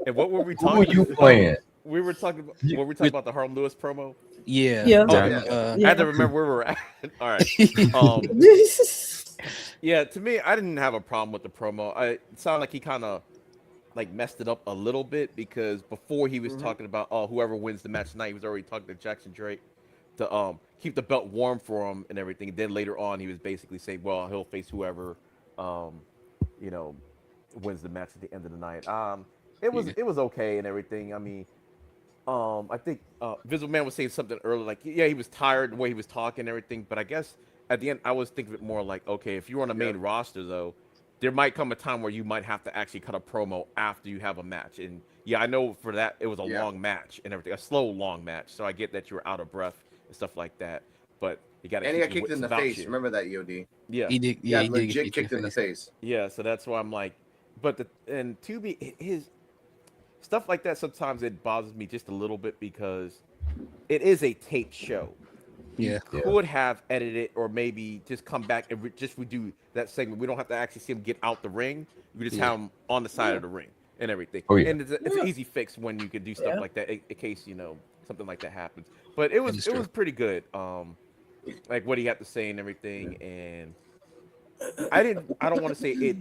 E: And what were we talking?
C: Who are you playing?
E: We were talking about about the Harlem Lewis promo.
B: Yeah.
E: I had to remember where we're at. All right. Yeah, to me, I didn't have a problem with the promo. It sounded like he kind of like messed it up a little bit because before he was talking about whoever wins the match tonight, he was already talking to Jackson Drake to keep the belt warm for him and everything. And then later on, he was basically saying, well, he'll face whoever wins the match at the end of the night. It was okay and everything. I mean, I think Visible Man was saying something earlier, like he was tired the way he was talking and everything. But I guess at the end, I was thinking of it more like, okay, if you're on a main roster though, there might come a time where you might have to actually cut a promo after you have a match. And yeah, I know for that it was a long match and everything, a slow long match. So I get that you were out of breath and stuff like that. But you got to.
J: And he got kicked in the face.
E: You.
J: Remember that, EOD?
E: Yeah,
B: he did.
J: Yeah,
B: he
J: legit
B: did
J: kicked in the face.
E: Yeah, so that's why I'm like, but to be his stuff like that, sometimes it bothers me just a little bit because it is a taped show.
B: Yeah,
E: could have edited it or maybe just come back and just redo that segment. We don't have to actually see him get out the ring. We just have him on the side of the ring and everything.
C: Oh, yeah.
E: And it's an easy fix when you can do stuff like that in case something like that happens. But it was pretty good. Like what he had to say and everything. And I don't want to say it.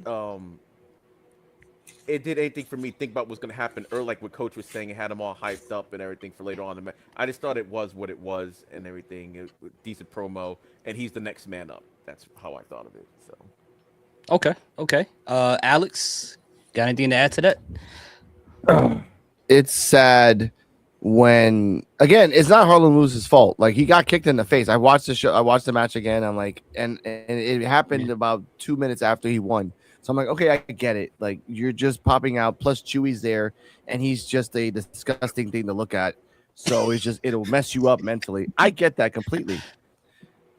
E: It did anything for me think about what's going to happen early, like what Coach was saying. It had them all hyped up and everything for later on. I just thought it was what it was and everything. It was a decent promo, and he's the next man up. That's how I thought of it. So,
B: okay. Alex, got anything to add to that?
G: It's sad when it's not Harlem Lewis's fault. Like he got kicked in the face. I watched the show. I watched the match again. I'm like, and it happened about 2 minutes after he won. So I'm like, okay, I get it. Like you're just popping out. Plus Chewie's there, and he's just a disgusting thing to look at. So it'll mess you up mentally. I get that completely.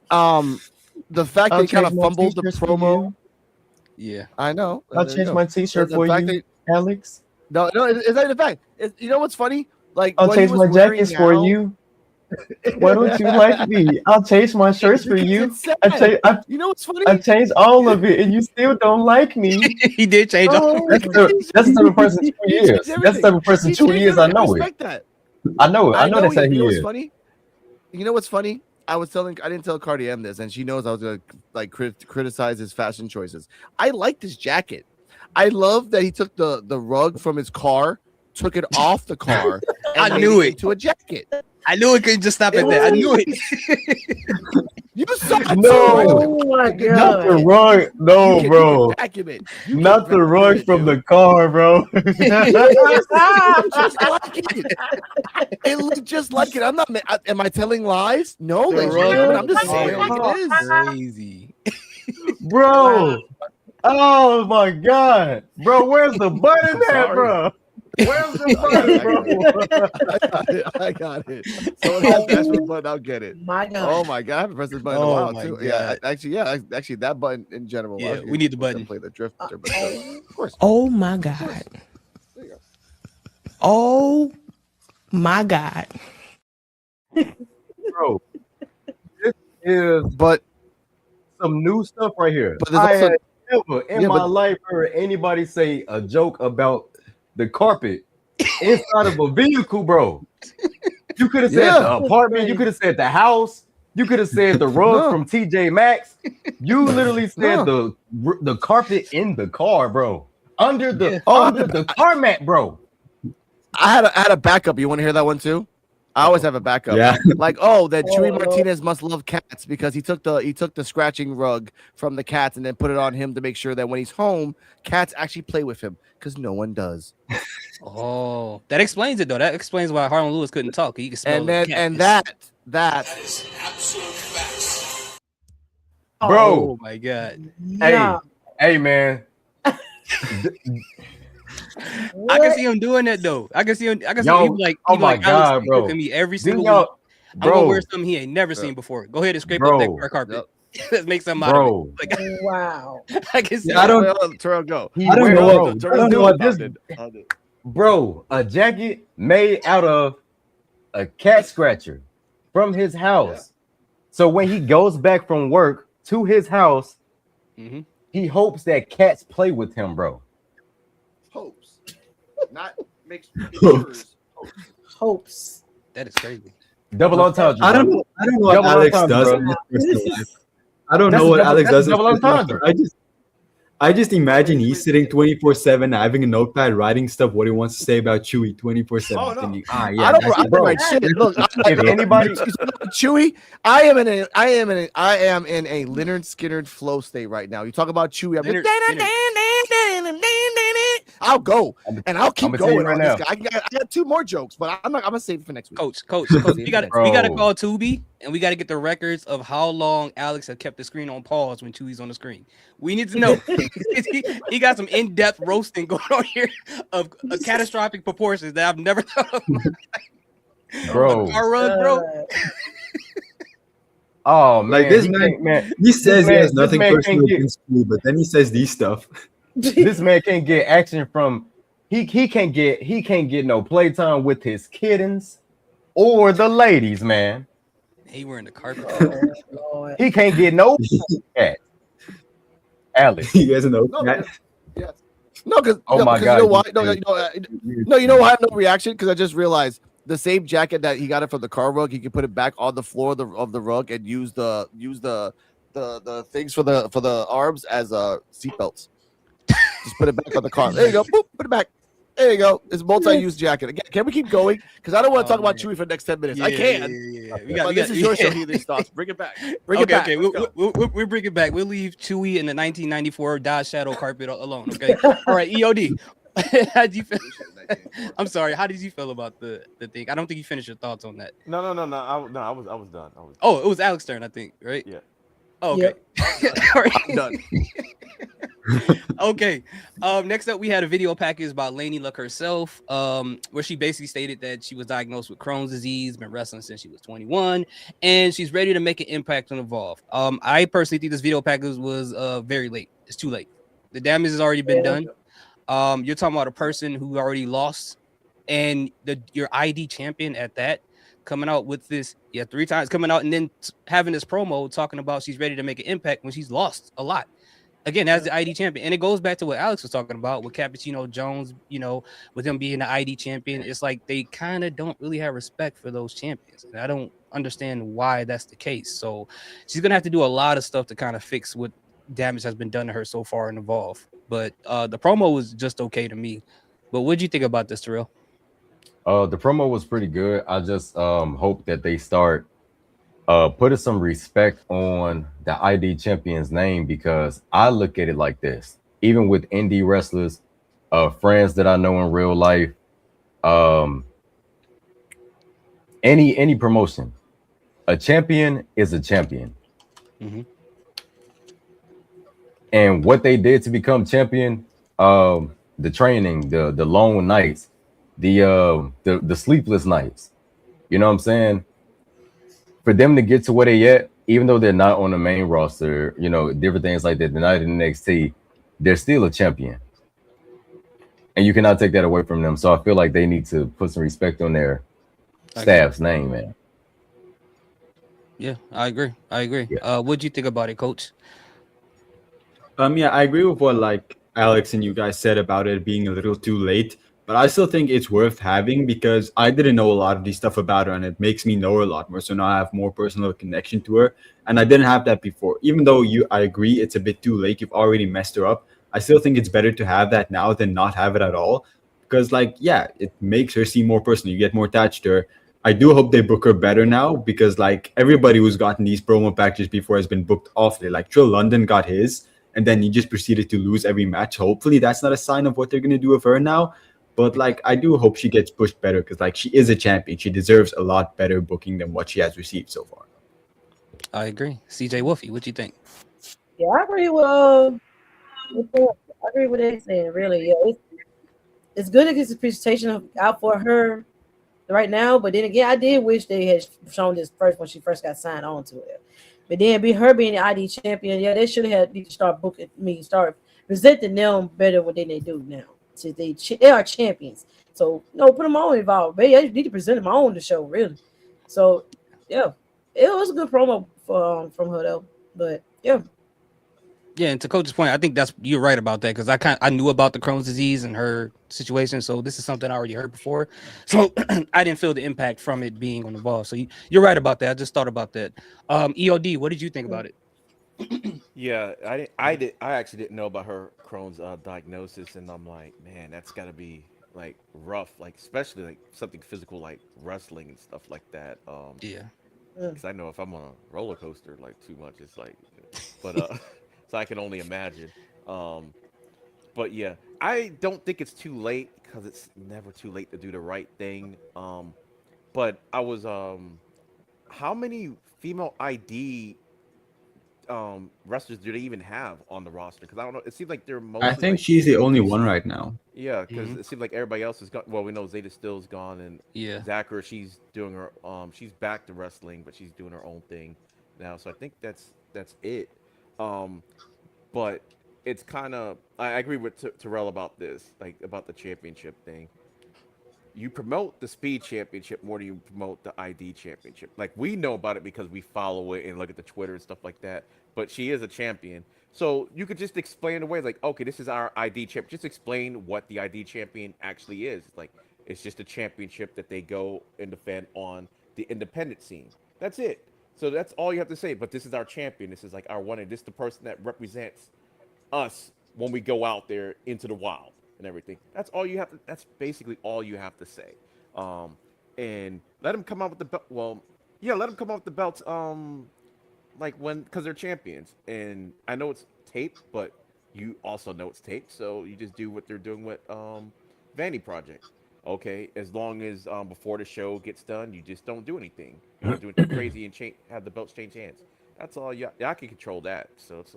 G: The fact they kind of fumbled the promo.
B: Yeah,
G: I know.
C: I'll change my T-shirt for you, Alex.
G: No, it's not the fact. You know what's funny? Like
C: I'll
G: what he
C: change
G: was
C: my
G: wearing
C: jackets for
G: now-
C: you. Why don't you like me? I'll change my shirts for you.
G: It's sad. You know what's funny?
C: I changed all of it, and you still don't like me.
B: He did change all.
D: Oh,
C: That's the type of person 2
G: He
C: years.
G: changed
C: That's the type of person
G: He
C: 2
G: changed
C: years. I
G: everything.
C: know it.
G: respect that.
C: I know it. I know that's how
G: You know
C: he
G: what's
C: is.
G: funny? You know what's funny? I didn't tell Cardi M this, and she knows I was gonna like criticize his fashion choices. I like this jacket. I love that he took the rug from his car, took it off the car, and
B: I
G: made
B: knew it.
G: into a jacket.
B: I knew it couldn't just stop at that. I knew it.
G: You saw it
C: No.
G: too.
D: oh my
C: Not the
D: god.
C: rug. No,
G: You can
C: bro.
G: vacuum it. You
C: Not
G: can
C: the
G: vacuum
C: rug
G: it,
C: from
G: dude.
C: the car, bro.
G: Just like it. It looked just like it. I'm not. Am I telling lies? No,
B: The
G: ladies and
B: rug
G: gentlemen. I'm
B: from the
G: just saying
B: car.
G: like it is.
B: Crazy.
C: Bro. Oh my god. Bro, where's the button
G: I'm
C: at,
G: sorry.
C: bro? Where's the button, bro?
G: I got it. Someone has to ask me the button. I'll get it.
D: My god.
G: Oh my god! I haven't pressed this button in a
B: Oh
G: while
B: my
G: too.
B: God.
G: Actually, that button in general.
B: Yeah,
G: I was
B: we need the
G: gonna
B: button.
G: Play the drifter, but of course.
K: Oh my God. Oh my God.
C: Bro. This is
G: But
C: some new stuff right here.
G: But there's
C: I
G: also-
C: had never in
G: Yeah,
C: my
G: but-
C: life heard anybody say a joke about the carpet inside of a vehicle, bro. You could have said
G: Yeah.
C: the apartment, you could have said the house, you could have said the rug
G: No.
C: from TJ Maxx. You literally said the carpet in the car, bro. Under the car mat, bro.
G: I had a backup. You want to hear that one too? I always have a backup.
F: Yeah.
G: Like, that Chewy Martinez must love cats because he took the scratching rug from the cats and then put it on him to make sure that when he's home, cats actually play with him because no one does.
B: Oh, that explains it though. That explains why Harlan Lewis couldn't talk. He could smell
G: And
B: the
G: then
B: cat
G: and
B: piss.
G: that
C: Bro,
B: Oh my god.
D: Yeah.
C: hey man.
B: I can see him doing that though. I can see him. I can see
C: Yo,
B: him like,
C: oh
B: he be
C: my
B: like, Alex,
C: God,
B: you
C: bro.
B: cooking me every
C: Didn't
B: single
C: y'all,
B: week. I'm gonna
C: bro,
B: wear something he ain't never seen before. Go ahead and scrape
C: Bro.
B: up that car carpet. Let's make something out
C: bro.
B: of it. Like,
D: Wow.
B: I can see.
F: Yeah, I don't-
G: Terrell, go.
F: I don't know
C: bro,
F: what- I don't know what
C: this, bro, a jacket made out of a cat scratcher from his house. So when he goes back from work to his house,
B: Mhm.
C: he hopes that cats play with him, bro.
J: Hopes, not makes
F: Hopes.
D: Hopes.
B: That is crazy.
C: Double entendre.
F: I don't
C: bro.
F: know. I don't know what
C: Double
F: Alex
C: entendre,
F: does
C: bro.
F: in his personal life. I don't
C: That's
F: know
C: a
F: what
C: double-
F: Alex
C: that's a
F: does. in his
C: double
F: personal life.
C: entendre.
F: I just imagine he's sitting 24/7, having a notepad, writing stuff what he wants to say about Chewy 24/7.
J: Oh, no.
F: Thinking,
G: I
F: yeah,
G: don't
F: that's-
C: bro.
G: write shit. Look,
C: If anybody,
G: Chewy, I am in a Leonard Skinner flow state right now. You talk about Chewy, I'm
B: Leonard
G: I'll go and I'll keep
C: I'ma tell you
G: going
C: right
G: on
C: now.
G: this guy. I got two more jokes, but I'm gonna save it for next week.
B: Coach, we got to
C: Bro.
B: call Tubi and we got to get the records of how long Alex had kept the screen on pause when Chewy's on the screen. We need to know. he got some in-depth roasting going on here of catastrophic proportions that I've never thought of.
C: bro.
B: A car rug, bro.
C: Oh man,
F: Like this
C: he
F: man-
C: can't- man,
F: He says
C: man-
F: he has
C: this
F: nothing
C: man
F: personal
C: can't get-
F: against Chewy, but then he says these stuff.
C: this man can't get action from he can't get no playtime with his kittens or the ladies, man.
B: He wearing the carpet.
D: Lord.
C: He can't get no cat. Alex.
F: He has no.
J: No,
F: cat.
G: No, because
C: Oh my
G: you
C: God,
G: know why?
C: you-
G: No, you know why I have no reaction? Because I just realized the same jacket that he got it from the car rug, he can put it back on the floor of the rug and use the things for the arms as seatbelts. Just put it back on the car. There you go. Boop, put it back. There you go. It's a multi-use jacket. Again, can we keep going? Because I don't want to talk about Chewy for the next 10 minutes. I can.
B: Yeah.
G: This is your show. Hear these thoughts. Bring it back. Bring it back.
B: Okay.
G: Let's go.
B: We'll bring it back. We'll leave Chewy in the 1994 Dodge Shadow carpet alone. Okay. All right. EOD. How did you feel? I'm sorry. How did you feel about the thing? I don't think you finished your thoughts on that.
E: No. I was done.
B: Oh, it was Alex's turn, I think, right?
E: Yeah.
B: Oh, okay. All right.
G: I'm done.
B: Okay. Next up, we had a video package by Lainey Luck herself, where she basically stated that she was diagnosed with Crohn's disease, been wrestling since she was 21, and she's ready to make an impact on Evolve. I personally think this video package was very late. It's too late. The damage has already been done. You're talking about a person who already lost and your ID champion at that coming out with this, 3 times coming out and then having this promo talking about she's ready to make an impact when she's lost a lot. Again, as the ID champion, and it goes back to what Alex was talking about with Cappuccino Jones, with him being the ID champion. It's like they kind of don't really have respect for those champions, and I don't understand why that's the case. So she's gonna have to do a lot of stuff to kind of fix what damage has been done to her so far in Evolve. But the promo was just okay to me. But what do you think about this, Terrell?
C: The promo was pretty good. I just hope that they start putting some respect on the ID champion's name, because I look at it like this. Even with indie wrestlers, friends that I know in real life, any promotion, a champion is a champion.
B: Mm-hmm.
C: And what they did to become champion, the training, the long nights, the sleepless nights, you know what I'm saying? For them to get to where they at, even though they're not on the main roster, different things like that, they're not in NXT, they're still a champion. And you cannot take that away from them. So I feel like they need to put some respect on their staff's name, man.
B: Yeah, I agree.
C: Yeah.
B: What do you think about it, Coach?
F: Yeah, I agree with what like Alex and you guys said about it being a little too late, but I still think it's worth having because I didn't know a lot of this stuff about her, and it makes me know her a lot more. So now I have more personal connection to her, and I didn't have that before. Even though I agree it's a bit too late, you've already messed her up. I still think it's better to have that now than not have it at all, because it makes her seem more personal. You get more attached to her. I do hope they book her better now, because everybody who's gotten these promo packages before has been booked awfully. Like Trill London got his, and then he just proceeded to lose every match. Hopefully that's not a sign of what they're going to do with her now. But I do hope she gets pushed better, because she is a champion. She deserves a lot better booking than what she has received so far.
B: I agree. CJ Wolfie, what do you think?
D: Yeah, I agree with I agree with what saying. Really, yeah, it's good to get the presentation out for her right now. But then again, I did wish they had shown this first when she first got signed on to it. But then her being the ID champion, they should have need to start start presenting them better than they do now. So they are champions. So put them on involved. Maybe I just need to present them on the show, really. So yeah, it was a good promo from her though. But yeah.
B: Yeah, and to Coach's point, I think you're right about that, because I knew about the Crohn's disease and her situation, so this is something I already heard before. So I didn't feel the impact from it being on the ball. So you're right about that. I just thought about that. EOD, what did you think about it?
E: Yeah, I actually didn't know about her Crohn's diagnosis, and I'm like, man, that's got to be rough, especially something physical like wrestling and stuff like that.
B: Yeah,
E: because I know if I'm on a roller coaster too much, it's but so I can only imagine. But yeah, I don't think it's too late, because it's never too late to do the right thing. But I was how many female ID wrestlers do they even have on the roster? Because I don't know. It seems like they're mostly.
F: I think she's the only one right now.
E: Yeah, because it seems like everybody else is gone. Well, we know Zeta Still's gone, and Zachary, she's doing her. She's back to wrestling, but she's doing her own thing now. So I think that's it. But it's kind of. I agree with Terrell about this, about the championship thing. You promote the Speed Championship more than you promote the ID Championship. We know about it because we follow it and look at the Twitter and stuff like that. But she is a champion. So you could just explain away, okay, this is our ID champ. Just explain what the ID champion actually is. It's just a championship that they go and defend on the independent scene. That's it. So that's all you have to say. But this is our champion. This is our one. And this is the person that represents us when we go out there into the wild and everything. That's all you have to. That's basically all you have to say. And let them come out with the belt. Well, yeah, let them come out with the belts. Because they're champions. And I know it's taped, but you also know it's taped. So you just do what they're doing with Vanity Project. Okay, as long as before the show gets done, you just don't do anything. You don't do anything crazy and have the belts change hands. That's all. Y'all can control that. So it's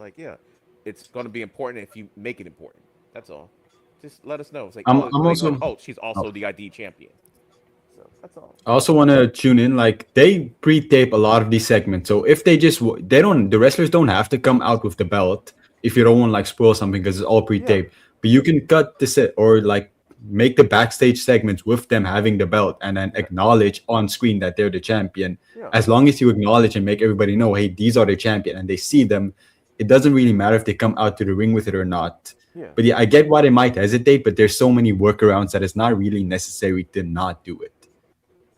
E: it's going to be important if you make it important. That's all. Just let us know. It's she's also the ID champion. So that's all.
F: I also want to tune in. They pre-tape a lot of these segments, so if the wrestlers don't have to come out with the belt if you don't want to spoil something, because it's all pre-taped. But you can cut the set or make the backstage segments with them having the belt and then acknowledge on screen that they're the champion.
E: Yeah.
F: As long as you acknowledge and make everybody know, hey, these are the champion, and they see them, it doesn't really matter if they come out to the ring with it or not.
E: Yeah.
F: But yeah, I get why they might hesitate, but there's so many workarounds that it's not really necessary to not do it.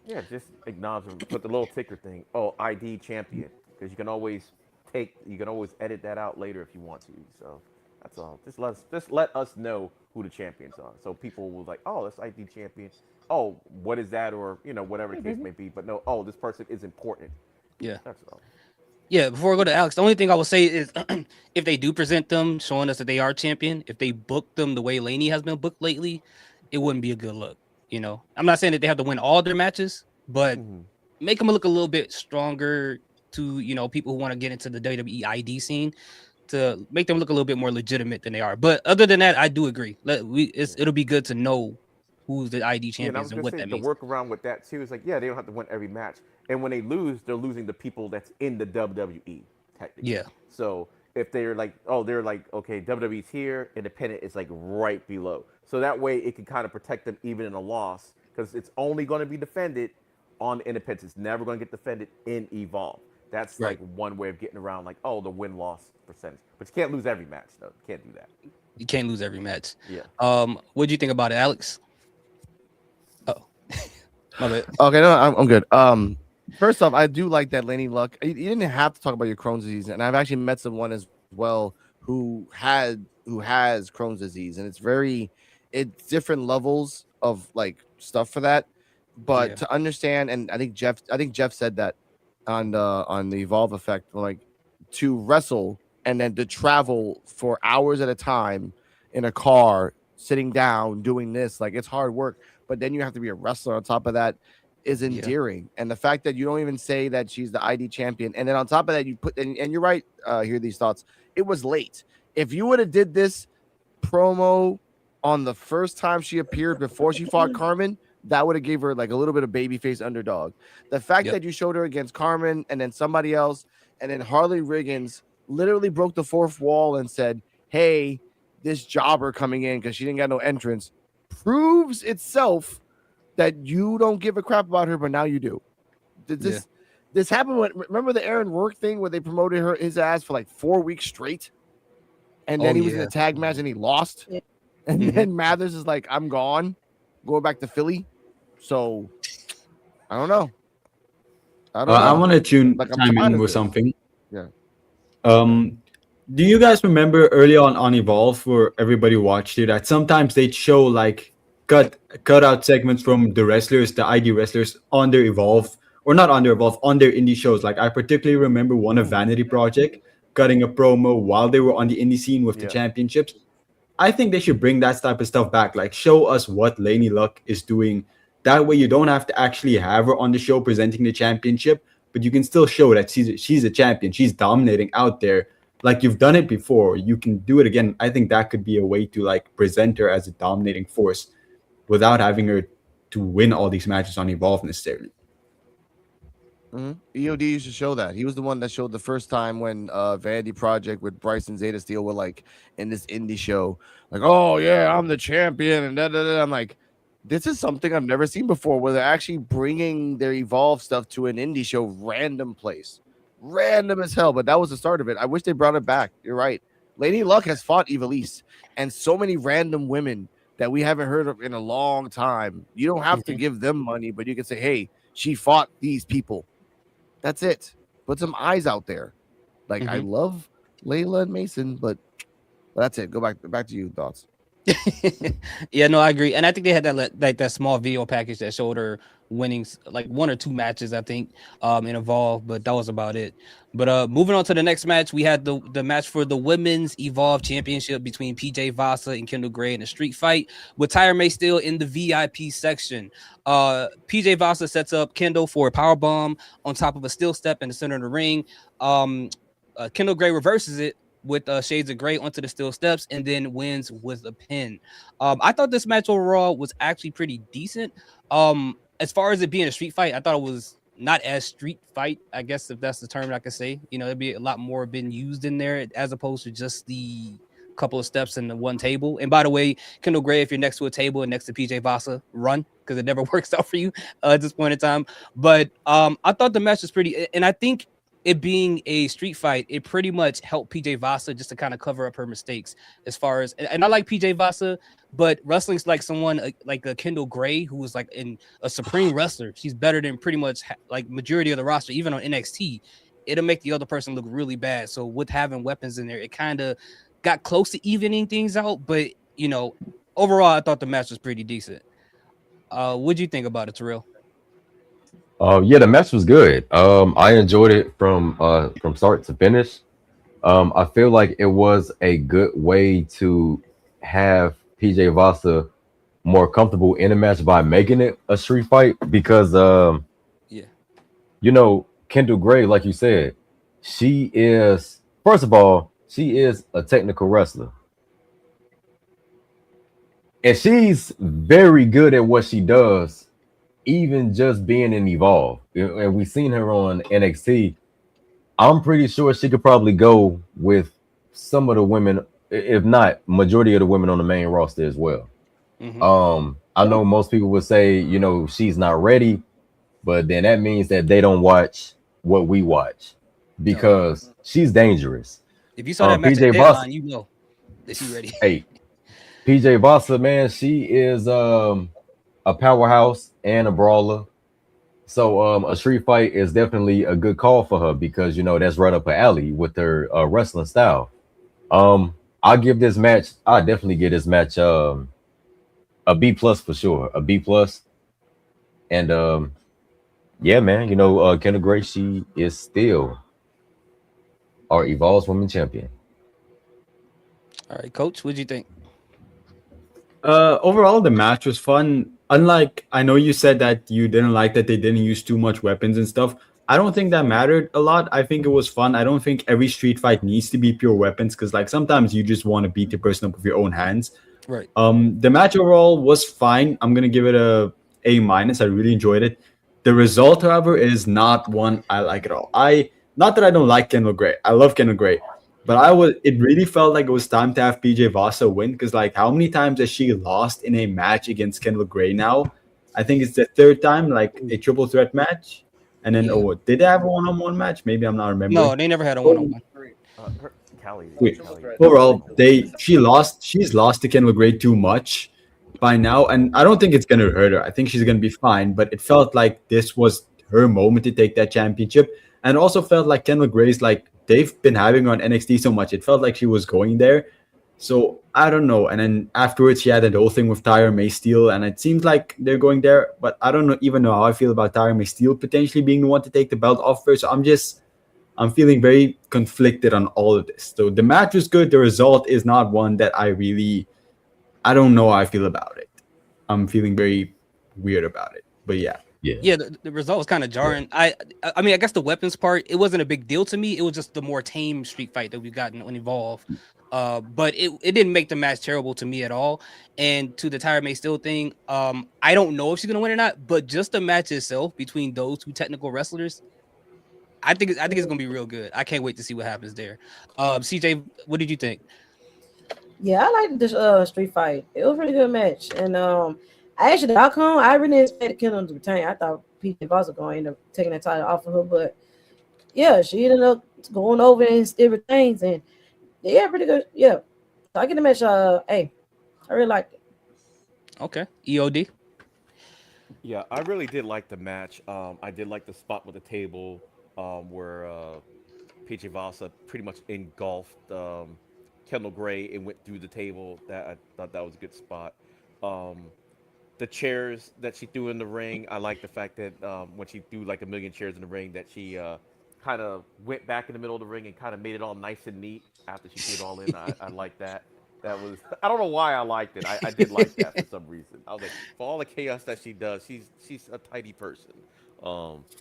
E: Yeah, just acknowledge them. Put the little ticker thing. Oh, ID champion, because you can always edit that out later if you want to. So that's all. Just let us know who the champions are, so people will like, oh, that's ID champion. Oh, what is that, or whatever the case may be. But no, oh, this person is important.
B: Yeah.
E: That's all.
B: Yeah, before I go to Alex, the only thing I will say is if they do present them showing us that they are champion, if they book them the way Laney has been booked lately, it wouldn't be a good look. I'm not saying that they have to win all their matches, but make them look a little bit stronger to, people who want to get into the WWE ID scene, to make them look a little bit more legitimate than they are. But other than that, I do agree. It'll be good to know who's the ID champions and what that means.
E: The workaround with that too is like, yeah, they don't have to win every match, and when they lose, they're losing the people that's in the WWE technically.
B: Yeah.
E: So if they're like, okay, WWE's here, independent is like right below. So that way it can kind of protect them even in a loss, because it's only going to be defended on independence. It's never going to get defended in Evolve. That's
B: Right.
E: like one way of getting around like, oh, the win-loss percentage. But you can't lose every match though. You can't do that.
B: You can't lose every match.
E: Yeah.
B: What do you think about it, Alex? Oh, my bad.
G: Okay, no, I'm good. First off, I do like that Laney Luck. You didn't have to talk about your Crohn's disease, and I've actually met someone as well who has Crohn's disease, and it's different levels of like stuff for that. But to understand, and I think Jeff said that on the Evolve effect, like to wrestle and then to travel for hours at a time in a car, sitting down, doing this, like it's hard work. But then you have to be a wrestler on top of that is endearing. And the fact that you don't even say that she's the ID champion, and then on top of that you put, and you're right, hear these thoughts, it was late. If you would have did this promo on the first time she appeared before she fought Carmen, that would have gave her like a little bit of babyface underdog. The fact that you showed her against Carmen and then somebody else, and then Harley Riggins literally broke the fourth wall and said, hey, this jobber coming in because she didn't got no entrance, proves itself that you don't give a crap about her, but now you do. This happened when, remember the Aaron Rourke thing where they promoted his ass for like 4 weeks straight, and then he was in a tag match and he lost, and then Mathers is like, I'm gone, going back to Philly. So I don't know.
F: I want to chime in with something. Yeah. Do you guys remember early on Evolve, where everybody watched it, that sometimes they'd show like cut out segments from the wrestlers, the ID wrestlers on their Evolve, or not on their Evolve, on their indie shows? Like I particularly remember one of Vanity Project cutting a promo while they were on the indie scene with the championships. I think they should bring that type of stuff back. Like show us what Laney Luck is doing. That way you don't have to actually have her on the show presenting the championship, but you can still show that she's a champion. She's dominating out there. Like you've done it before, you can do it again. I think that could be a way to like present her as a dominating force without having her to win all these matches on Evolve necessarily.
G: EOD used to show that. He was the one that showed the first time when Vanity Project with Bryson Zeta Steel were like in this indie show, like, oh yeah, I'm the champion, and I'm like, this is something I've never seen before, where they're actually bringing their Evolve stuff to an indie show, random place. Random as hell, but that was the start of it. I wish they brought it back. You're right. Lady Luck has fought Ivelisse and so many random women that we haven't heard of in a long time. You don't have to give them money, but you can say, hey, she fought these people. That's it. Put some eyes out there. Like I love Layla and Mason, but that's it. Go back to you. Thoughts?
B: Yeah, no, I agree, and I think they had that small video package that showed her winning like 1 or 2 matches, I think, in Evolve, but that was about it. But moving on to the next match, we had the match for the women's Evolve Championship between PJ Vasa and Kendall Gray in a street fight with Tyra May still in the VIP section. PJ Vasa sets up Kendall for a power bomb on top of a steel step in the center of the ring. Kendall Gray reverses it with Shades of Grey onto the steel steps and then wins with a pin. I thought this match overall was actually pretty decent. As far as it being a street fight, I thought it was not as street fight, I guess, if that's the term I could say. You know, it'd be a lot more been used in there as opposed to just the couple of steps in the one table. And by the way, Kendall Gray, if you're next to a table and next to PJ Vasa, run, because it never works out for you at this point in time. But I thought the match was pretty, and I think it being a street fight, it pretty much helped PJ Vasa just to kind of cover up her mistakes as far as, and I like PJ Vasa, but wrestling's like someone like a Kendall Gray, who was like in a supreme wrestler. She's better than pretty much like majority of the roster, even on NXT. It'll make the other person look really bad. So with having weapons in there, it kind of got close to evening things out. But you know, overall, I thought the match was pretty decent. What'd you think about it, Terrell?
C: Yeah, the match was good. I enjoyed it from start to finish. I feel like it was a good way to have PJ Vasa more comfortable in the match by making it a street fight, because
B: Yeah,
C: you know, Kendall Gray, like you said, she is, first of all, she is a technical wrestler. And she's very good at what she does, even just being in Evolve. And we've seen her on NXT. I'm pretty sure she could probably go with some of the women, if not majority of the women on the main roster as well. I know most people would say, you know, she's not ready, but then that means that they don't watch what we watch, because she's dangerous.
B: if you saw that match at Deadline, you know that she's ready.
C: Hey, PJ Vasa, man, she is a powerhouse and a brawler. So a street fight is definitely a good call for her, because you know that's right up her alley with her wrestling style. I definitely give this match a B plus for sure, a B plus. And yeah, man, you know, Kendall Gray, she is still our Evolves Women Champion.
B: All right, Coach, what'd you think?
F: Overall, the match was fun. Unlike, I know you said that you didn't like that they didn't use too much weapons and stuff. I don't think that mattered a lot. I think it was fun. I don't think every street fight needs to be pure weapons, because like sometimes you just want to beat the person up with your own hands.
B: Right.
F: The match overall was fine. I'm gonna give it a A minus. I really enjoyed it. The result, however, is not one I like at all. Not that I don't like Kendall Gray. I love Kendall Gray. But it really felt like it was time to have PJ Vasa win, because like how many times has she lost in a match against Kendall Gray now? I think it's the third time, like a triple threat match. And then did they have a one-on-one match? Maybe I'm not remembering.
B: No, they never had a one-on-one.
F: Overall, she's lost to Kendall Gray too much by now, and I don't think it's gonna hurt her. I think she's gonna be fine. But it felt like this was her moment to take that championship, and also felt like Kendall Gray's like they've been having her on NXT so much. It felt like she was going there. So I don't know. And then afterwards, she had that whole thing with Tyra May Steele, and it seems like they're going there. But I don't even know how I feel about Tyra May Steele potentially being the one to take the belt off her. So I'm feeling very conflicted on all of this. So the match was good. The result is not one that I don't know how I feel about it. I'm feeling very weird about it. But yeah.
B: Yeah, the result was kind of jarring. I mean, I guess the weapons part, it wasn't a big deal to me. It was just the more tame street fight that we've gotten on Evolve. But it didn't make the match terrible to me at all. And to the Tyra May Steele thing, I don't know if she's gonna win or not, but just the match itself between those two technical wrestlers, I think it's gonna be real good. I can't wait to see what happens there. CJ, what did you think?
D: Yeah, I liked this street fight. It was a really good match. And I actually, the outcome, I really expected Kendall to retain. I thought PJ Voss was going to end up taking that title off of her, but yeah, she ended up going over and still retains. And yeah, pretty good. Yeah, so I get the match. Hey, I really liked it.
B: Okay, EOD.
E: Yeah, I really did like the match. I did like the spot with the table where PJ Vasa pretty much engulfed Kendall Gray and went through the table. I thought that was a good spot. The chairs that she threw in the ring, I like the fact that when she threw like a million chairs in the ring, that she kind of went back in the middle of the ring and kind of made it all nice and neat after she threw it all in. I like that. That was, I don't know why I liked it. I did like that for some reason. I was like, for all the chaos that she does, she's a tidy person.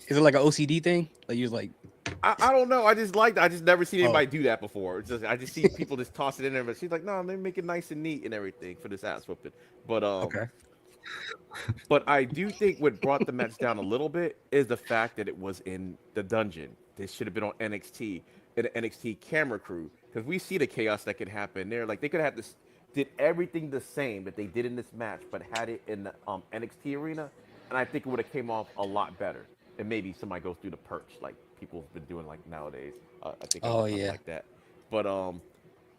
B: Is it like an OCD thing? Like you're like,
E: I don't know. I just like that. I just never seen anybody do that before. It's just I just see people just toss it in there, but she's like, no, they make it nice and neat and everything for this ass whooping. But
B: okay.
E: But I do think what brought the match down a little bit is the fact that it was in the dungeon. This should have been on NXT. an NXT camera crew, because we see the chaos that could happen there. Like they could have this, did everything the same that they did in this match, but had it in the NXT arena, and I think it would have came off a lot better. And maybe somebody goes through the perch like people have been doing like nowadays. I think it was something like that. But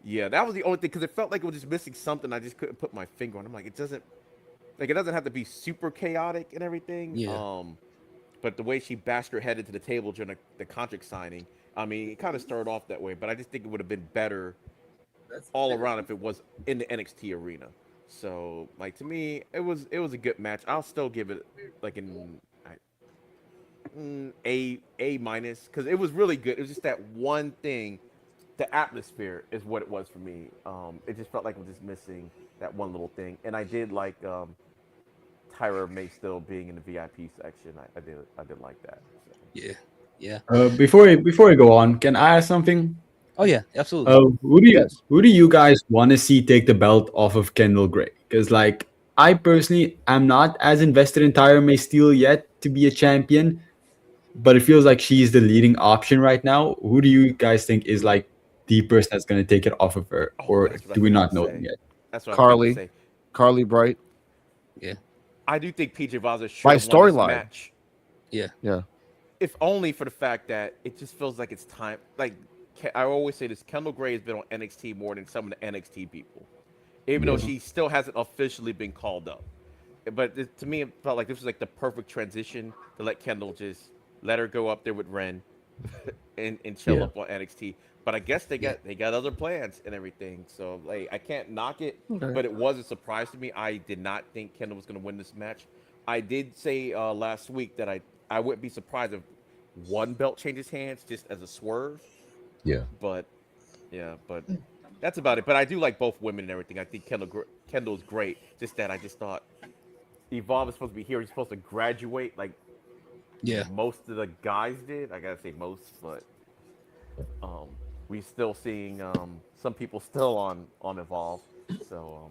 E: yeah, that was the only thing, because it felt like it was just missing something. I just couldn't put my finger on. I'm like, it doesn't have to be super chaotic and everything.
B: Yeah.
E: But the way she bashed her head into the table during the contract signing, I mean, it kind of started off that way. But I just think it would have been better all around if it was in the NXT arena. So, like, to me, it was a good match. I'll still give it like an A minus, because it was really good. It was just that one thing. The atmosphere is what it was for me. It just felt like it was just missing that one little thing. And I did like Tyra May still being in the VIP section. I did like that. So.
B: Yeah.
F: Before we go on, can I ask something?
B: Oh yeah, absolutely.
F: Who do you guys want to see take the belt off of Kendall Gray? Because like I personally am not as invested in Tyra May Steele yet to be a champion, but it feels like she's the leading option right now. Who do you guys think is like the person that's going to take it off of her, or do we not know them yet?
E: That's what
G: Carly,
E: I was going to say.
G: Carly Bright.
B: Yeah.
E: I do think PJ Vaza should
G: By
E: have won this
G: storyline.
E: match.
B: Yeah.
E: If only for the fact that it just feels like it's time. Like I always say this, Kendall Gray has been on NXT more than some of the NXT people, even though she still hasn't officially been called up. But to me, it felt like this was like the perfect transition to let Kendall just let her go up there with Ren and chill up on NXT. But I guess they got other plans and everything. So like I can't knock it, but it was a surprise to me. I did not think Kendall was going to win this match. I did say last week that I wouldn't be surprised if one belt changes hands just as a swerve.
C: Yeah.
E: But that's about it. But I do like both women and everything. I think Kendall's great. Just that I just thought Evolve is supposed to be here. He's supposed to graduate like most of the guys did. I gotta say most, but we still seeing some people still on Evolve. So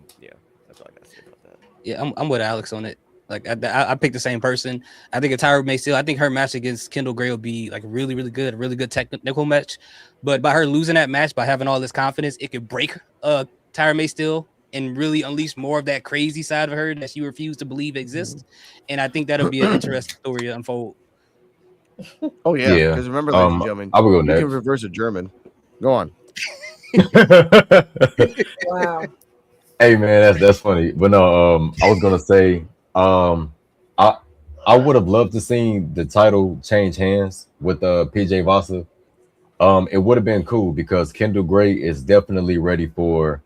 E: that's all I gotta say about that.
B: Yeah, I'm with Alex on it. Like I picked the same person. I think Tyra May Steele. I think her match against Kendall Gray will be like really, really good, a really good technical match. But by her losing that match, by having all this confidence, it could break Tyra May Steele and really unleash more of that crazy side of her that she refused to believe exists. And I think that'll be an interesting story to unfold.
G: Oh yeah, because remember, ladies and gentlemen,
C: I will go
G: you
C: next.
G: can reverse a German. Go on.
D: Wow.
C: Hey man, that's funny. But no, I was gonna say, I would have loved to seen the title change hands with PJ Vasa. It would have been cool because Kendall Gray is definitely ready for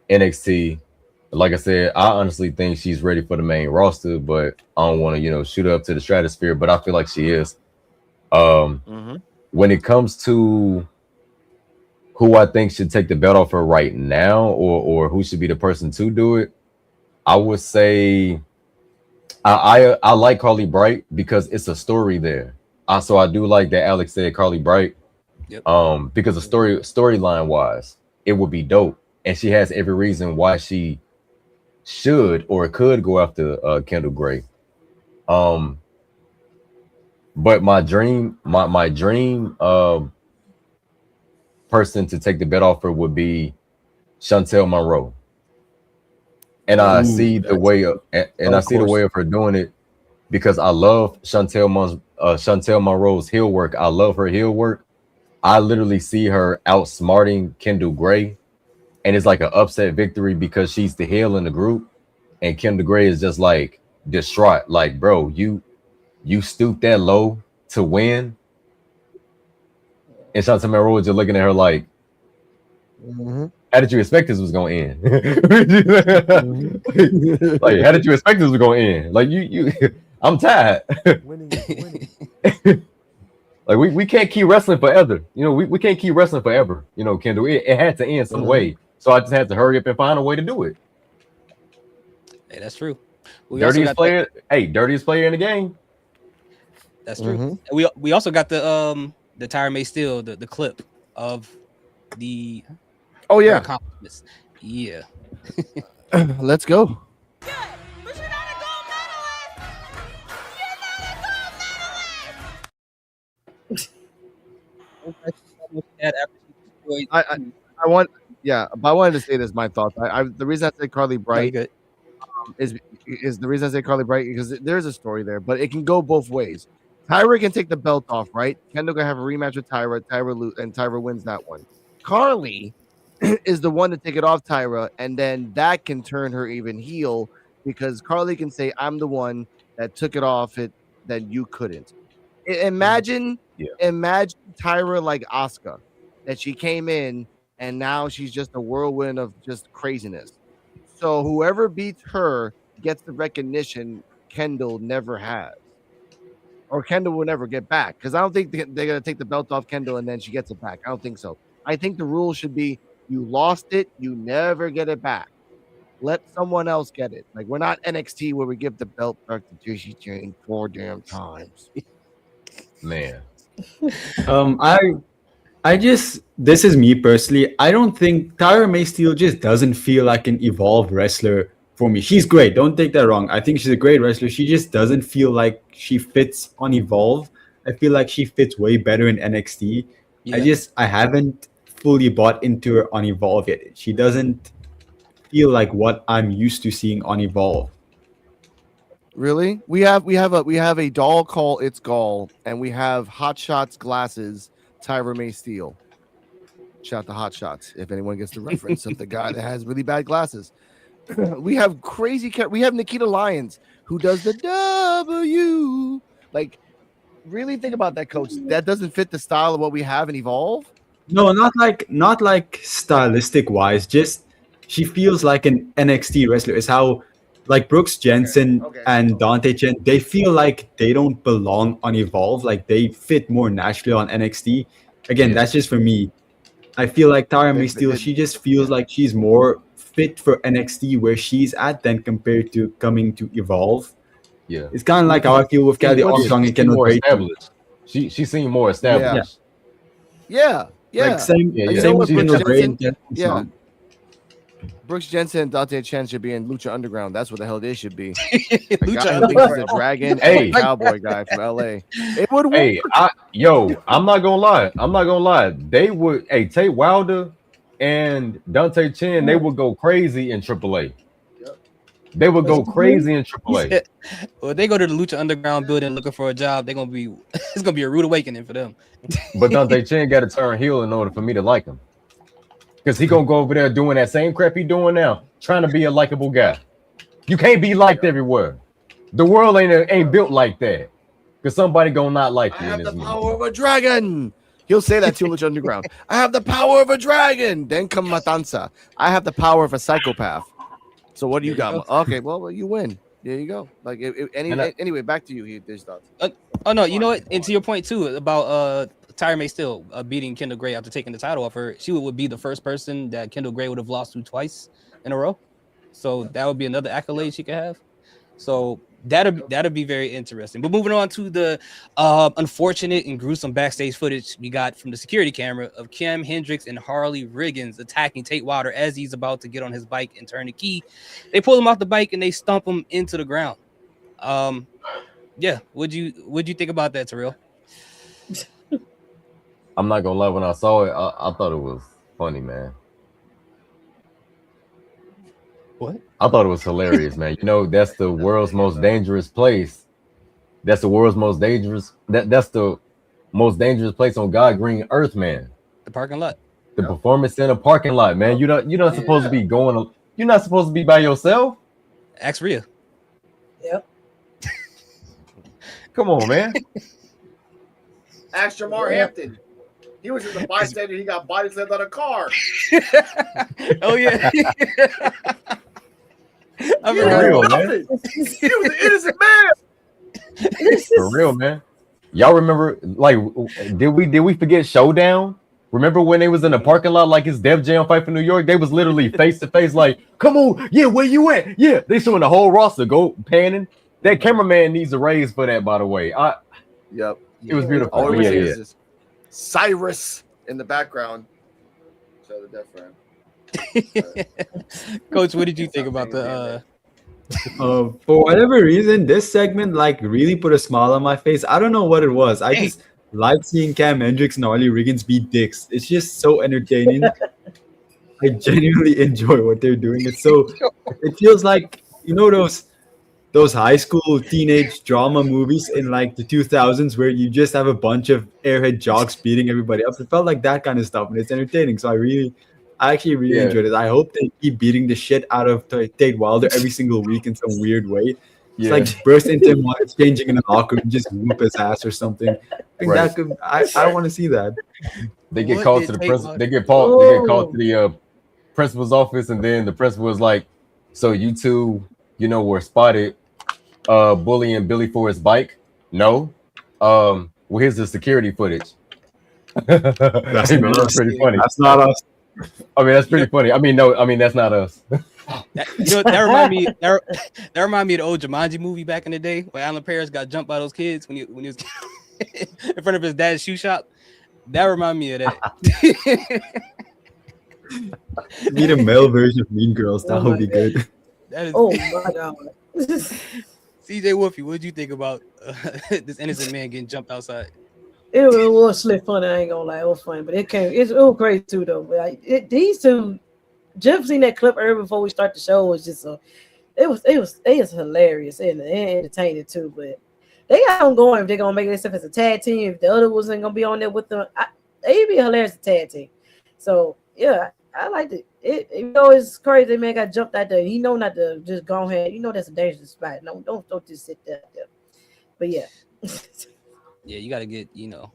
C: NXT. Like I said, I honestly think she's ready for the main roster, but I don't want to, shoot her up to the stratosphere. But I feel like she is. When it comes to who I think should take the belt off her right now, or who should be the person to do it, I would say I like Carly Bright because it's a story there. So I do like that Alex said Carly Bright.
B: Yep.
C: Because the storyline wise, it would be dope, and she has every reason why she should or could go after Kendall Gray. But my dream person to take the bet off her would be Chantel Monroe. And I see the way of her doing it because I love Chantel Monroe's heel work. I love her heel work. I literally see her outsmarting Kendall Gray, and it's like an upset victory because she's the heel in the group, and Kendall Gray is just like distraught. Like, bro, you stooped that low to win. And Chantel Monroe was just looking at her like, how did you expect this was going to end? Like, how did you expect this was going to end? Like, you I'm tired.
E: Winning.
C: Like, we can't keep wrestling forever. We can't keep wrestling forever. Kendall, it had to end some way. So I just had to hurry up and find a way to do it.
B: Hey, that's true.
C: Dirtiest player in the game.
B: That's true. We also got the Tyra May Steele, the clip of the accomplishments. Yeah.
G: Let's go.
H: Good, but you're not a gold medalist. You're not a gold medalist.
B: almost had after she destroyed.
G: I want, yeah, but I wanted to say this. My thoughts. The reason I say Carly
B: No, you
G: Bright
B: good.
G: is the reason I say Carly Bright because there's a story there, but it can go both ways. Tyra can take the belt off, right? Kendall can have a rematch with Tyra. And Tyra wins that one. Carly is the one to take it off Tyra, and then that can turn her even heel because Carly can say, "I'm the one that took it off it that you couldn't." Imagine Tyra like Asuka, that she came in and now she's just a whirlwind of just craziness. So whoever beats her gets the recognition Kendall never has, or Kendall will never get back. Because I don't think they're gonna take the belt off Kendall and then she gets it back. I don't think so. I think the rule should be you lost it, you never get it back. Let someone else get it. Like we're not NXT where we give the belt back to Juicy Jane 4 damn times.
C: Man.
F: I just, this is me personally. I don't think Tyra May Steele just doesn't feel like an evolved wrestler for me. She's great. Don't take that wrong. I think she's a great wrestler. She just doesn't feel like she fits on Evolve. I feel like she fits way better in NXT.
B: Yeah.
F: I haven't fully bought into her on Evolve yet. She doesn't feel like what I'm used to seeing on Evolve.
G: Really? We have a doll called It's Gall, and we have Hot Shots glasses, Tyra May Steele. Shout to Hot Shots if anyone gets the reference of the guy that has really bad glasses. We have we have Nikita Lyons who does the W. Like, really think about that, coach. That doesn't fit the style of what we have in Evolve.
F: No, not like stylistic wise. Just she feels like an NXT wrestler. Is how like Brooks Jensen and Dante Chen, they feel like they don't belong on Evolve. Like they fit more naturally on NXT. Again, that's just for me. I feel like Tyra May Steele, she just feels like she's more fit for NXT where she's at than compared to coming to Evolve.
C: Yeah.
F: It's kind of like how I feel with Kelly Armstrong and Kendall Drake.
C: She seemed more established.
G: Yeah.
F: Like same with Kendall Drake and Kendall Armstrong.
G: Brooks Jensen and Dante Chen should be in Lucha Underground. That's what the hell they should be.
B: Lucha
G: I think he's a dragon and a cowboy guy from LA. It would work.
C: Hey, I'm not gonna lie. They would, Tate Wilder and Dante Chen, they would go crazy in AAA. They would go crazy in AAA.
B: Well, they go to the Lucha Underground building looking for a job. They're gonna be it's gonna be a rude awakening for them.
C: But Dante Chen got to turn heel in order for me to like him. Because he gonna go over there doing that same crap he doing now, trying to be a likable guy. You can't be liked everywhere. The world ain't built like that. Because somebody gonna not like you.
G: I have the power of a dragon. He'll say that to Lucha Underground. I have the power of a dragon. Then come Matanza. I have the power of a psychopath. So what do you got? Okay, well, you win. There you go. Like anyway, back to you. Here, there's thoughts.
B: Oh no, you know what? And to your point too about Tyra May Steele beating Kendall Gray after taking the title off her, she would be the first person that Kendall Gray would have lost to twice in a row. So that would be another accolade she could have. So that'd be very interesting. But moving on to the unfortunate and gruesome backstage footage we got from the security camera of Kim Hendricks and Harley Riggins attacking Tate Wilder as he's about to get on his bike and turn the key. They pull him off the bike and they stomp him into the ground. Yeah, what'd you think about that, Terrell?
C: I'm not gonna lie, when I saw it, I thought it was funny, man.
B: What?
C: I thought it was hilarious, man. You know, that's the world's most dangerous place. That's the world's most dangerous. That's the most dangerous place on God green earth, man.
B: The parking lot.
C: The Performance Center parking lot, man. You're not supposed to be going. You're not supposed to be by yourself.
B: Ask Rhea.
D: Yep.
C: Come on, man.
J: Ask Jamar Hampton. He was just a bystander. He got body slammed on a car.
B: Oh yeah.
C: For real, man.
J: He was an innocent man.
C: For real, man. Y'all remember? Like, did we forget Showdown? Remember when they was in the parking lot like it's Def Jam fight for New York? They was literally face to face, like, "Come on, yeah, where you at? Yeah." They showing the whole roster go panning. That cameraman needs a raise for that, by the way.
G: Yep.
C: It was beautiful.
J: All we
C: Yeah,
J: see
C: yeah.
J: is this Cyrus in the background. So the deaf friend.
B: Coach, what did you think about the
F: For whatever reason, this segment like really put a smile on my face. I don't know what it was. I just like seeing Cam Hendricks and Ollie Riggins beat dicks. It's just so entertaining. I genuinely enjoy what they're doing. It feels like those high school teenage drama movies in like the 2000s where you just have a bunch of airhead jocks beating everybody up. It felt like that kind of stuff, and it's entertaining. So I actually really
C: Yeah.
F: enjoyed it. I hope they keep beating the shit out of Tate Wilder every single week in some weird way. It's
C: Yeah.
F: like burst into him while it's changing in an locker room, just whoop his ass or something. I think
C: Right.
F: that could. I want to see that.
C: They get
B: What
C: called
B: did
C: to the
B: Tate
C: principal.
B: Wilder-
C: They get called to the principal's office, and then the principal was like, "So you two, were spotted bullying Billy for his bike? No. Well, here's the security footage."
F: That's
C: Hey, man,
F: not
C: that's
F: us.
C: pretty funny.
F: That's not us.
C: I mean, that's pretty funny. I mean, no, I mean that's not us.
B: That remind me. That remind me of the old Jumanji movie back in the day when Alan Paris got jumped by those kids when he was in front of his dad's shoe shop. That remind me of that.
F: Need a male version of Mean Girls. That
D: Oh
F: would be
D: my
F: good.
B: That is
D: Oh my god.
B: CJ Wolfie. What did you think about this innocent man getting jumped outside?
D: It was slick funny. I ain't gonna lie, it was funny, but it was crazy too though. But these two, Jeff seen that clip earlier before we start the show. Was just it was hilarious and entertaining too. But they got them going if they're gonna make this stuff as a tag team. If the other wasn't gonna be on there with them, they'd be a hilarious tag team. So yeah, I liked it. It's crazy. Man got jumped out there. He know not to just go ahead. That's a dangerous spot. No, don't just sit there. But yeah.
B: Yeah, you got to get
D: Don't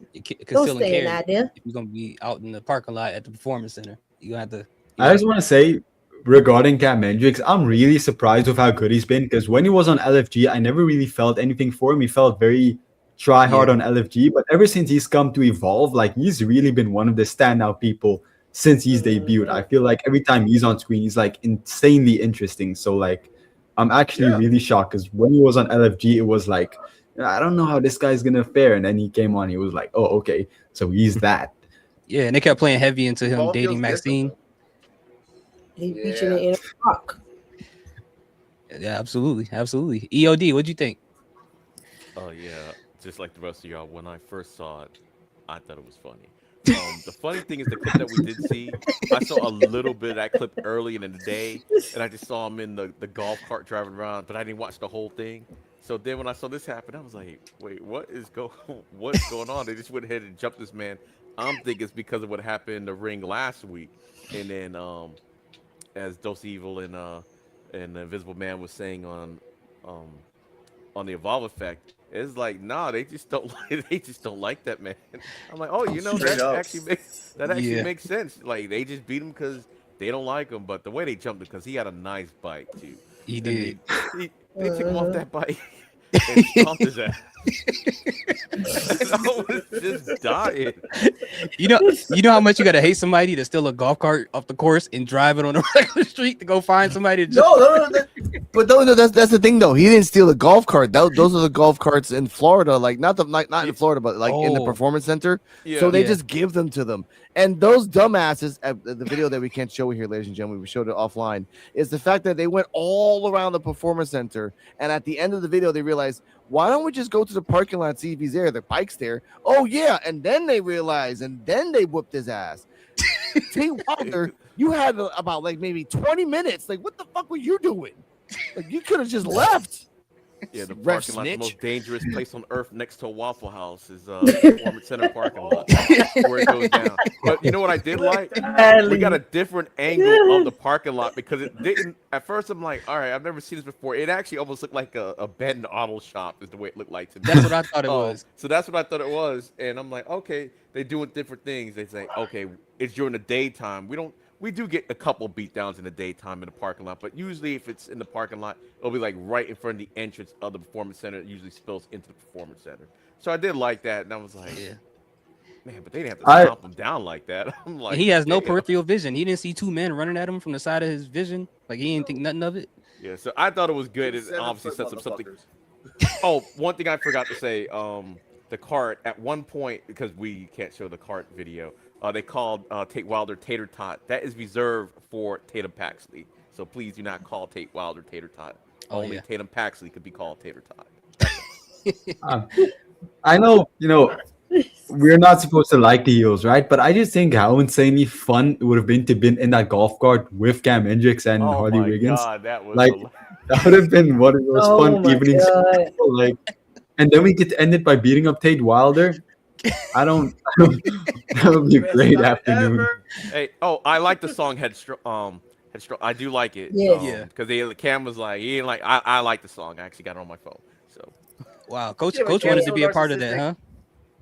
B: conceal and
D: stay in
B: carry
D: out there.
B: if you're gonna be out in the parking lot at the performance center. You gonna have to.
F: I just want to say regarding Cam Hendricks, I'm really surprised with how good he's been because when he was on LFG, I never really felt anything for him. He felt very try hard on LFG, but ever since he's come to Evolve, like he's really been one of the standout people since he's debuted. I feel like every time he's on screen, he's like insanely interesting. So like, I'm actually really shocked because when he was on LFG, it was like, I don't know how this guy's gonna fare, and then he came on, he was like, oh okay, so he's that.
B: Yeah, and they kept playing heavy into him
J: Ball
B: dating
J: feels
B: Maxine.
D: He featured it in a rock.
B: Yeah, absolutely. EOD, what'd you think?
E: Oh yeah, just like the rest of y'all. When I first saw it, I thought it was funny. The funny thing is the clip that we did see. I saw a little bit of that clip early in the day, and I just saw him in the golf cart driving around, but I didn't watch the whole thing. So then when I saw this happen, I was like, wait, what's going on? They just went ahead and jumped this man. I'm thinking it's because of what happened in the ring last week, and then as Dose Evil and the Invisible Man was saying on the Evolve Effect. It's like, nah, they just don't like that man. I'm like, oh,
J: Straight up.
E: that actually
B: Yeah.
E: makes sense. Like they just beat him because they don't like him, but the way they jumped him because he had a nice bike too.
B: He
E: And
B: did.
E: They took him off that bike and stomped his ass. I was just dying.
B: You know how much you gotta hate somebody to steal a golf cart off the course and drive it on a regular street to go find somebody to jump.
G: No, that's the thing though. He didn't steal the golf cart. Those are the golf carts in Florida, like not in Florida, but like in the
B: Oh.
G: performance center.
E: Yeah.
G: So they
B: Yeah.
G: just give them to them. And those dumbasses, the video that we can't show here, ladies and gentlemen, we showed it offline, is the fact that they went all around the performance center, and at the end of the video, they realized, why don't we just go to the parking lot, see if he's there? The bike's there. Oh yeah, and then they realized, and then they whooped his ass. Tate Wilder, you had about like maybe 20 minutes. Like, what the fuck were you doing? Like, you could have just left.
E: Yeah, the
G: Ref
E: parking lot, the
G: snitch.
E: most dangerous place on earth next to a Waffle House is Performance Center parking lot where it goes down. But you know what I did like? We got a different angle of the parking lot because it didn't. At first, I'm like, all right, I've never seen this before. It actually almost looked like a abandoned auto shop is the way it looked like to me.
B: That's what I thought it was.
E: So that's what I thought it was, and I'm like, okay, they're doing different things. They say, okay, it's during the daytime. We do get a couple beat downs in the daytime in the parking lot, but usually if it's in the parking lot, it'll be like right in front of the entrance of the performance center. It usually spills into the performance center. So I did like that, and I was like,
B: Yeah.
E: man, but they didn't have to stomp him down like that. I'm like,
B: And he has no
E: damn.
B: peripheral vision. He didn't see two men running at him from the side of his vision. Like he didn't think nothing of it.
E: Yeah, so I thought it was good. It obviously sets up something. Oh, one thing I forgot to say, the cart at one point, because we can't show the cart video, they called Tate Wilder Tater Tot. That is reserved for Tatum Paxley. So please do not call Tate Wilder Tater Tot.
B: Oh,
E: Only
B: yeah.
E: Tatum Paxley could be called Tater Tot.
F: I know, we're not supposed to like the heels, right? But I just think how insanely fun it would have been to be in that golf cart with Cam Hendricks and
E: Oh
F: Harley
E: my
F: Wiggins.
E: god, that was
F: Like that would have been one of those
D: Oh
F: fun
D: my
F: evenings.
D: god.
F: Like, and then we get to end it by beating up Tate Wilder. I don't. That would be a
J: Best
F: great
J: night
F: afternoon.
J: ever.
E: Hey, oh, I like the song Headstrong. Headstrong. I do like it.
D: Yeah.
B: Yeah.
E: Because the Cam was like, he ain't like. I like the song. I actually got it on my phone. So
B: Wow, coach.
J: Yeah, but
B: Coach
J: Cam
B: wanted
J: was
B: to
J: so
B: be a part of that,
J: narcissistic.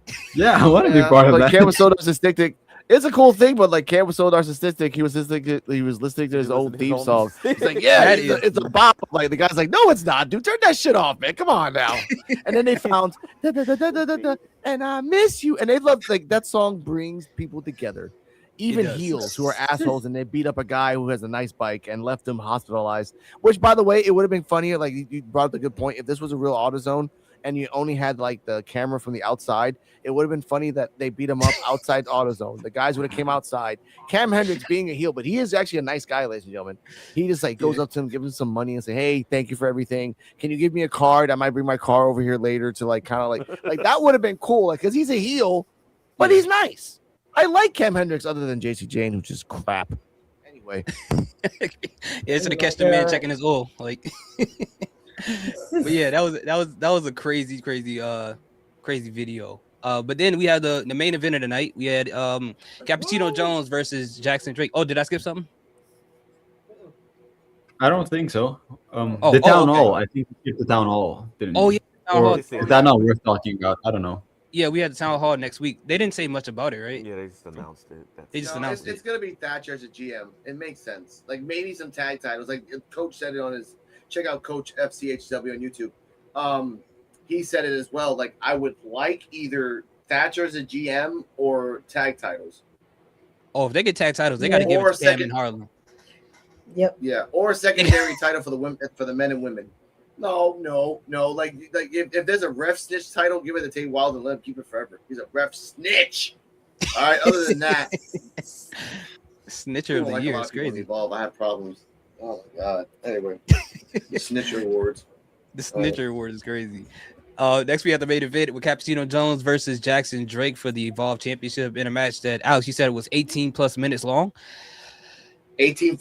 B: huh?
F: Yeah, I want to be part of
G: like
F: that.
G: Cam was so narcissistic. It's a cool thing, but like Cam was so narcissistic, he was listening to his own theme song. He's like, yeah,
B: That
G: it's a bop. Like the guy's like, no, it's not, dude. Turn that shit off, man. Come on now. And then they found and I miss you. And they love like that song brings people together. Even
B: does.
G: heels who are assholes and they beat up a guy who has a nice bike and left him hospitalized. Which, by the way, it would have been funnier. Like you brought up a good point. If this was a real AutoZone and you only had like the camera from the outside, it would have been funny that they beat him up outside AutoZone. The guys would have came outside. Cam Hendricks being a heel, but he is actually a nice guy, ladies and gentlemen. He just like goes up to him, gives him some money, and say, "Hey, thank you for everything. Can you give me a card? I might bring my car over here later to like kind of like that would have been cool, like because he's a heel, but he's nice. I like Cam Hendricks other than JC Jane, which is crap. Anyway,
B: Yeah, it's to catch the man checking his oil. Like, but yeah, that was a crazy video. But then we had the main event of the night. We had Cappuccino Jones versus Jackson Drake. Oh, did I skip something?
F: I don't think so.
B: Oh,
F: The town
B: okay.
F: hall. I think we skipped the town hall. Didn't
B: Oh
F: we?
B: yeah, town
F: Or
B: hall.
F: is that not worth talking about? I don't know.
B: Yeah, we had the town hall next week. They didn't say much about it, right?
E: yeah, they just announced it.
B: They just
J: No,
B: announced
J: it's
B: it.
J: gonna be Thatcher as a GM. It makes sense. Like maybe some tag titles. Like Coach said it on his. Check out Coach FCHW on YouTube. He said it as well. Like I would like either Thatcher as a GM or tag titles.
B: Oh, if they get tag titles, they got to give
J: Or
B: it to Cam
J: second-
B: and Harlem.
D: Yep.
J: Yeah, or a secondary title for the women, for the men and women. No. Like if there's a ref snitch title, give it to Tate Wilder and let him keep it forever. He's a ref snitch. All right. Other than that,
B: Snitcher of the year. It's crazy.
J: Evolve. I have problems. Oh my god. Anyway, the Snitcher Awards.
B: The Snitcher Award is crazy. Next we have the main event with Cappuccino Jones versus Jackson Drake for the Evolve Championship in a match that Alex, you said it was 18 plus minutes long.
J: 18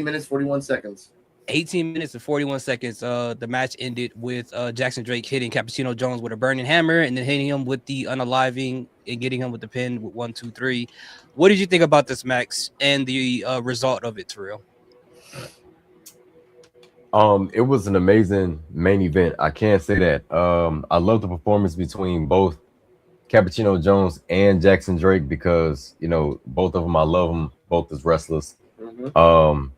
J: minutes, 41 seconds.
B: 18 minutes and 41 seconds. The match ended with Jackson Drake hitting Cappuccino Jones with a burning hammer and then hitting him with the unaliving and getting him with the pin with 1, 2, 3. What did you think about this match and the result of it, Terrell?
C: It was an amazing main event. I can't say that. I love the performance between both Cappuccino Jones and Jackson Drake because both of them, I love them both as wrestlers.
J: Mm-hmm.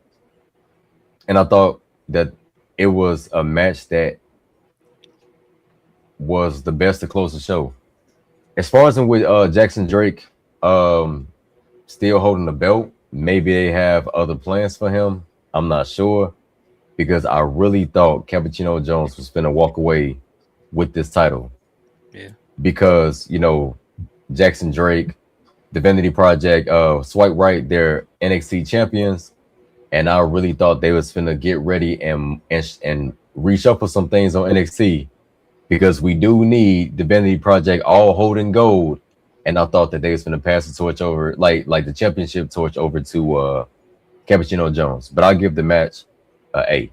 C: And I thought that it was a match that was the best to close the show. As far as with Jackson Drake still holding the belt, maybe they have other plans for him. I'm not sure because I really thought Cappuccino Jones was going to walk away with this title.
B: Yeah.
C: Because, Jackson Drake, Divinity Project, Swipe Right, they're NXT champions. And I really thought they was finna get ready and reshuffle some things on NXT because we do need Divinity Project all holding gold. And I thought that they was finna pass the torch over, like the championship torch over to Cappuccino Jones. But I'll give the match an A.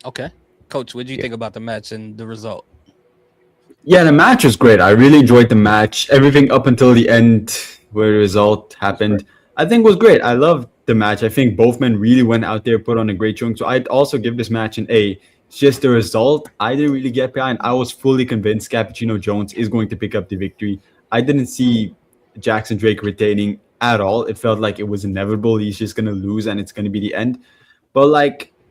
B: Okay. Coach, what do you think about the match and the result?
F: Yeah, the match was great. I really enjoyed the match. Everything up until the end where the result happened, I think was great. I loved the match. I think both men really went out there, put on a great showing. So I'd also give this match an A. It's just the result I didn't really get behind. I was fully convinced Cappuccino Jones is going to pick up the victory. I didn't see Jackson Drake retaining at all. It felt like it was inevitable. He's just going to lose and it's going to be the end. But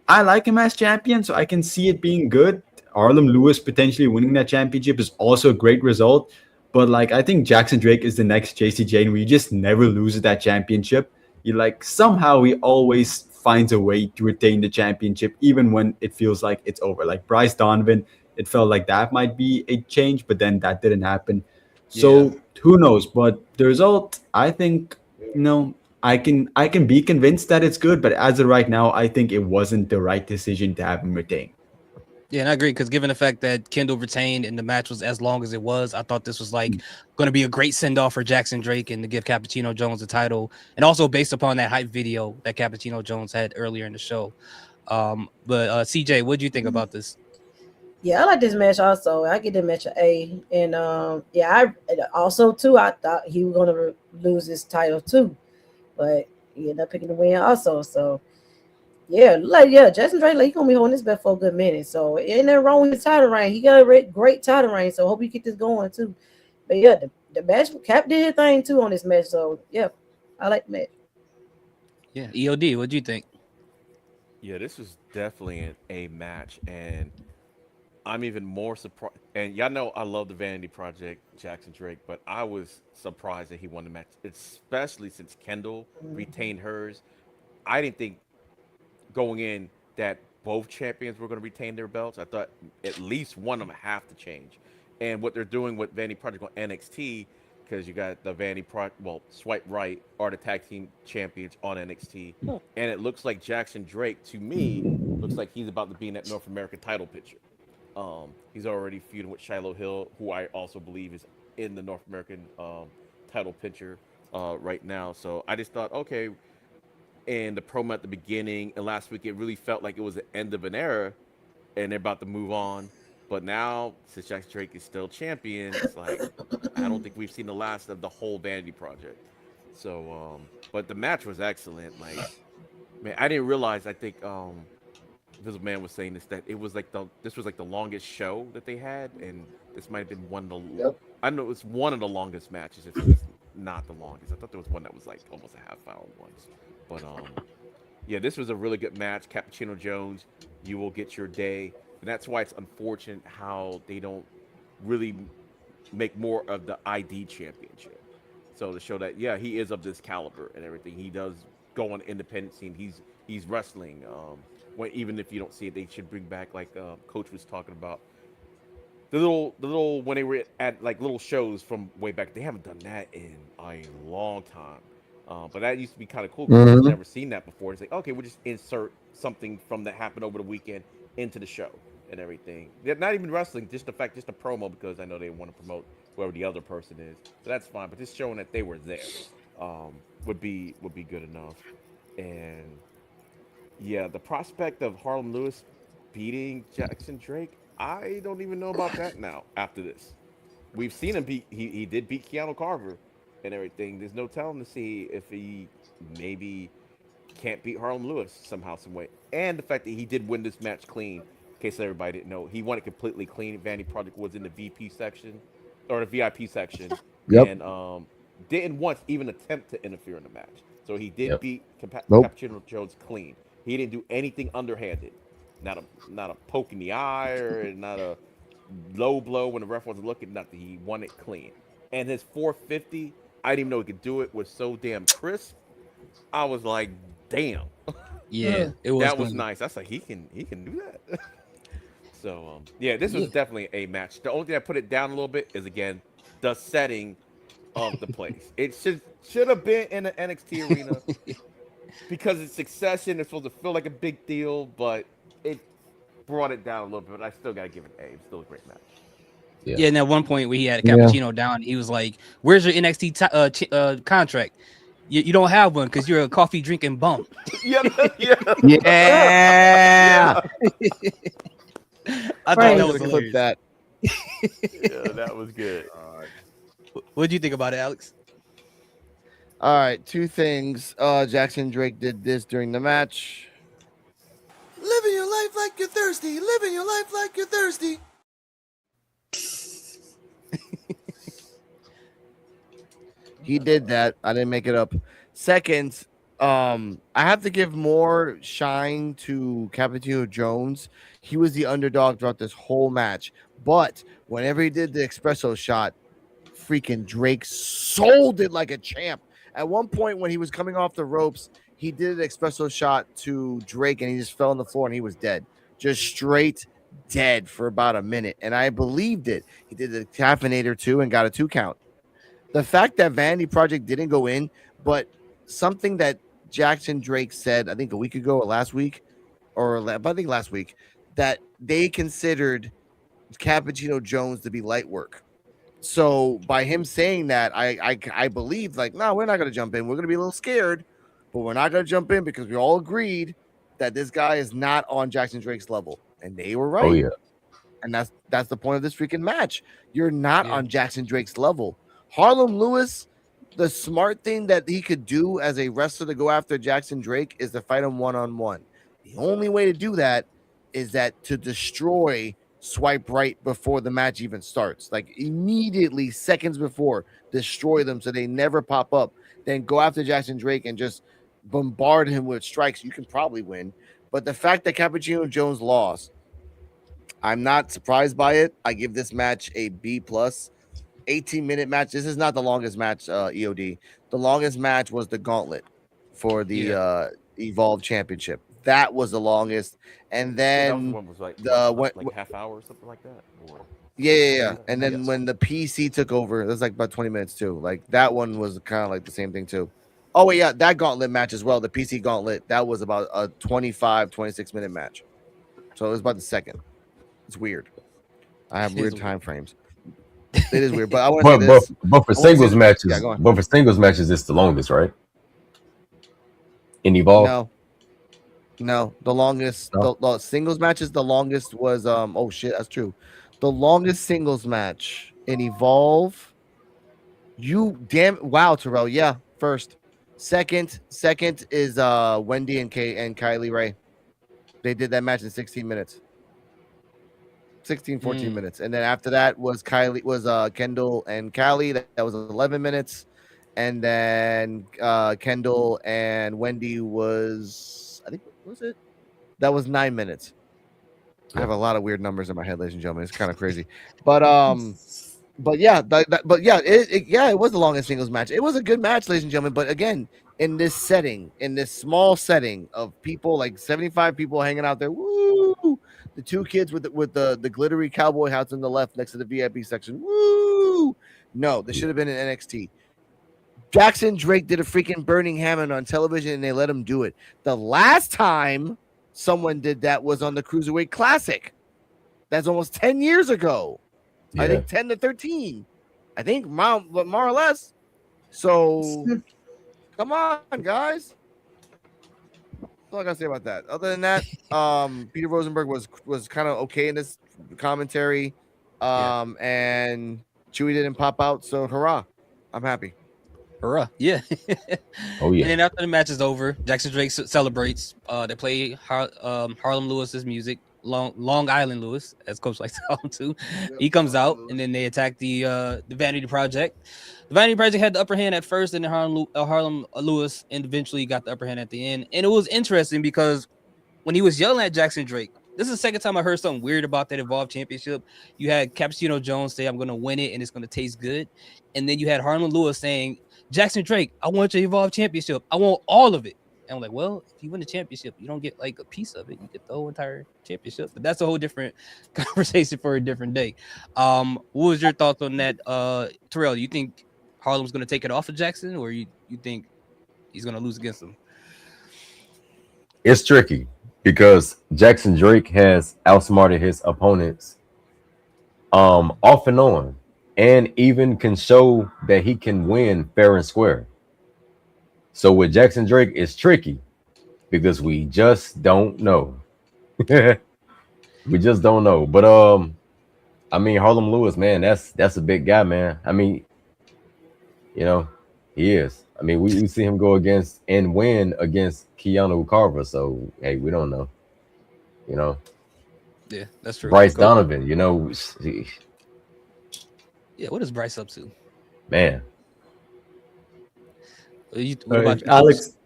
F: I like him as champion, so I can see it being good. Arlen Lewis potentially winning that championship is also a great result. But I think Jackson Drake is the next JC Jane where you just never lose that championship. Somehow he always finds a way to retain the championship, even when it feels like it's over. Like Bryce Donovan, it felt like that might be a change, but then that didn't happen. So who knows? But the result, I think, I can be convinced that it's good, but as of right now, I think it wasn't the right decision to have him retain.
B: Yeah, and I agree because given the fact that Kendall retained and the match was as long as it was, I thought this was like going to be a great send off for Jackson Drake and to give Cappuccino Jones the title, and also based upon that hype video that Cappuccino Jones had earlier in the show. But CJ, what do you think about this?
D: Yeah, I like this match also. I get the match an A, and I also too. I thought he was gonna lose his title too, but he ended up picking the win also. So yeah, Jackson Drake, like, he gonna be holding this belt for a good minute. So ain't nothing wrong with his title reign. He got a great title reign. So hope he get this going too. But yeah, the match Cap did his thing too on this match. So yeah, I like the match.
B: Yeah, EOD, what do you think?
E: Yeah, this was definitely an A match, and I'm even more surprised. And y'all know I love the Vanity Project, Jackson Drake, but I was surprised that he won the match, especially since Kendall retained hers. I didn't think going in that both champions were going to retain their belts. I thought at least one of them have to change. And what they're doing with Vanity Project on NXT, because you got the Vanity Project, well, Swipe Right are the tag team champions on NXT, and it looks like Jackson Drake, to me, looks like he's about to be in that North American title picture. He's already feuding with Shiloh Hill, who I also believe is in the North American title picture right now. So I just thought, okay, and the promo at the beginning and last week, it really felt like it was the end of an era, and they're about to move on. But now, since Jackson Drake is still champion, it's like I don't think we've seen the last of the whole Vanity Project. So, but the match was excellent. Like, man, I didn't realize. I think Visible Man was saying this, that it was like this was like the longest show that they had, and this might have been one of the.
J: Yep.
E: I know it's one of the longest matches. If it's not the longest, I thought there was one that was like almost a half hour once. But yeah, this was a really good match. Cappuccino Jones, you will get your day, and that's why it's unfortunate how they don't really make more of the ID championship. So to show that, yeah, he is of this caliber and everything. He does go on the independent scene. He's wrestling. When, even if you don't see it, they should bring back, like Coach was talking about, the little when they were at like little shows from way back. They haven't done that in a long time. But that used to be kind of cool because I've never seen that before. It's like, okay, we'll just insert something from that happened over the weekend into the show and everything. They're not even wrestling, just a promo, because I know they want to promote whoever the other person is. So that's fine. But just showing that they were there would be good enough. And yeah, the prospect of Harlem Lewis beating Jackson Drake, I don't even know about that now after this. We've seen him beat, he did beat Keanu Carver and everything. There's no telling to see if he maybe can't beat Harlem Lewis somehow, some way. And the fact that he did win this match clean, in case everybody didn't know, he won it completely clean. Vanity Project was in the VP section, or the VIP section, and didn't once even attempt to interfere in the match. So he did beat Cappuccino Jones clean. He didn't do anything underhanded. Not a poke in the eye, or not a low blow when the ref wasn't looking, nothing. He won it clean. And his 450, I didn't even know he could do it, was so damn crisp. I was like, damn.
B: Yeah, it was.
E: That was nice. I was like, he can do that. So yeah, this was definitely a match. The only thing I put it down a little bit is, again, the setting of the place. It should have been in the NXT arena because it's Succession. It's supposed to feel like a big deal, but it brought it down a little bit. But I still gotta give it an A. It's still a great match.
B: Yeah, and at one point where he had a Cappuccino down, he was like, "Where's your NXT contract? You don't have one because you're a coffee drinking bum."
G: Yeah.
B: I thought that was
G: clip
B: hilarious.
G: that.
E: Yeah, that was good.
B: What do you think about it, Alex?
G: All right, two things. Jackson Drake did this during the match.
L: Living your life like you're thirsty. Living your life like you're thirsty.
G: He did that. I didn't make it up. Second, I have to give more shine to Cappuccino Jones. He was the underdog throughout this whole match. But whenever he did the espresso shot, freaking Drake sold it like a champ. At one point when he was coming off the ropes, he did an espresso shot to Drake and he just fell on the floor and he was dead. Just straight dead for about a minute. And I believed it. He did the caffeinator too and got a 2 count. The fact that Vanity Project didn't go in, but something that Jackson Drake said, I think a week ago or last week, I think last week, that they considered Cappuccino Jones to be light work. So by him saying that, I believe like, no, we're not going to jump in. We're going to be a little scared, but we're not going to jump in because we all agreed that this guy is not on Jackson Drake's level, and they were right.
C: Oh yeah.
G: And that's the point of this freaking match. You're not on Jackson Drake's level. Harlem Lewis, the smart thing that he could do as a wrestler to go after Jackson Drake is to fight him one-on-one. The only way to do that is that to destroy Swipe Right before the match even starts. Like immediately, seconds before, destroy them so they never pop up. Then go after Jackson Drake and just bombard him with strikes. You can probably win. But the fact that Cappuccino Jones lost, I'm not surprised by it. I give this match a B+. 18-minute match. This is not the longest match, EOD. The longest match was the gauntlet for the Evolve Championship. That was the longest. And then
E: that was like half hour or something like that. Or...
G: Yeah. And then when the PC took over, it was like about 20 minutes too. Like that one was kind of like the same thing too. Oh, wait, yeah, that gauntlet match as well. The PC gauntlet, that was about a 25, 26-minute match. So it was about the second. It's weird. I have weird time frames. It is weird, but I want to say this.
C: But for singles matches, it's the longest, right? In Evolve?
G: No. The longest, the singles matches, the longest was oh shit, that's true. The longest singles match in Evolve. Wow, Terrell. Yeah, first. Second is Wendy and Kylie Ray. They did that match in 16 minutes. 14 minutes. And then after that was Kendall and Callie. That was 11 minutes. And then Kendall and Wendy was, I think, that was 9 minutes. I have a lot of weird numbers in my head, ladies and gentlemen. It's kind of crazy. But yeah, it was the longest singles match. It was a good match, ladies and gentlemen. But again, in this setting, in this small setting of people, like 75 people hanging out there, woo! The two kids with the glittery cowboy hats on the left next to the VIP section, woo! No, this should have been in NXT. Jackson Drake did a freaking Burning Hammond on television, and they let him do it. The last time someone did that was on the Cruiserweight Classic. That's almost 10 years ago. Yeah. I think 10 to 13. I think more or less. So come on, guys. That's all I gotta say about that. Other than that, Peter Rosenberg was kind of okay in this commentary. And Chewy didn't pop out, so hurrah. I'm happy.
B: Hurrah. Yeah.
C: Oh yeah.
B: And then after the match is over, Jackson Drake celebrates. They play Harlem Lewis's music. Long Island Lewis, as Coach likes to call him too. He comes out, and then they attack the Vanity Project. The Vanity Project had the upper hand at first, and then Harlem Lewis eventually got the upper hand at the end. And it was interesting because when he was yelling at Jackson Drake, this is the second time I heard something weird about that Evolve Championship. You had Cappuccino Jones say, "I'm going to win it, and it's going to taste good," and then you had Harlem Lewis saying, "Jackson Drake, I want your Evolve Championship. I want all of it." And I'm like, well, if you win the championship, you don't get like a piece of it. You get the whole entire championship. But that's a whole different conversation for a different day. What was your thoughts on that, Terrell? You think Harlem's going to take it off of Jackson, or you think he's going to lose against him?
C: It's tricky because Jackson Drake has outsmarted his opponents off and on, and even can show that he can win fair and square. So with Jackson Drake, it's tricky because we just don't know. We just don't know. But I mean, Harlem Lewis, man, that's a big guy, man. I mean, you know, he is. I mean, we see him go against and win against Keanu Carver. So hey, we don't know. You know.
B: Yeah, that's true.
C: Bryce Donovan, you know.
B: Yeah, what is Bryce up to?
C: Man.
B: What about
F: Alex?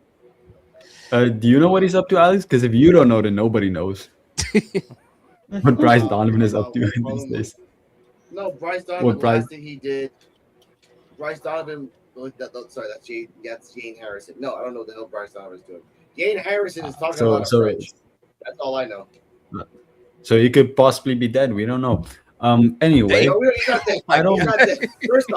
F: Do you know what he's up to, Alex? Because if you don't know, then nobody knows. What Bryce Donovan is up to these days.
J: No, Bryce Donovan. Last thing he did. Bryce Donovan. Sorry, that's Jane Harrison. No, I don't know what the hell Bryce Donovan is doing. Jane Harrison is talking about French. That's all I know.
F: So he could possibly be dead. We don't know. Anyway,
J: no, he's not dead. I don't. He's not dead. First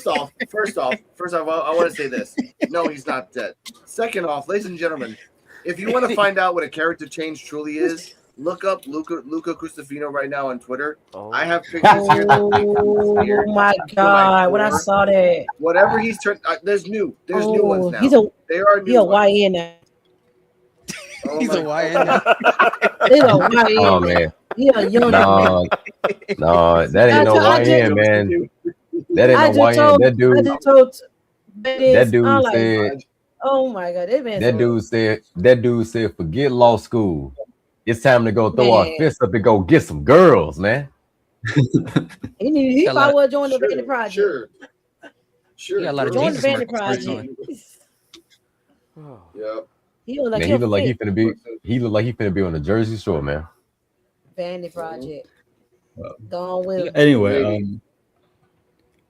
J: off, I want to say this. No, he's not dead. Second off, ladies and gentlemen, if you want to find out what a character change truly is, Look up Luca Cristofino right now on Twitter.
E: Oh.
J: I have pictures here that
D: Oh my God! When I saw that,
J: whatever he's turned, there's new ones now.
D: He's a
J: They are
D: he
J: new
D: a
J: ones.
D: YN now.
J: Oh
B: He's
J: my
B: a YN
J: God.
B: now.
D: He's a YN
C: Oh
D: now.
C: man,
D: He a young now.
C: no, that ain't no
D: I just-
C: YN, man. That ain't
D: I
C: no
D: just
C: YN.
D: told.
C: That dude,
D: I just told.
C: that dude
D: I'm like,
C: said,
D: oh my God, that man.
C: that dude said, forget law school. It's time to go throw our
D: Man.
C: fists up and go get some girls, man.
D: He
B: Got a lot-
D: probably would join the Vanity Project.
J: Sure.
B: He got a lot of
D: Join the
B: Jesus
D: Vanity
B: Records
D: Project.
B: on.
J: Yep.
D: He look like
C: Man,
D: he
C: he look like he finna be on the Jersey Shore, man.
D: Vanity Project. Gone with him.
F: Anyway,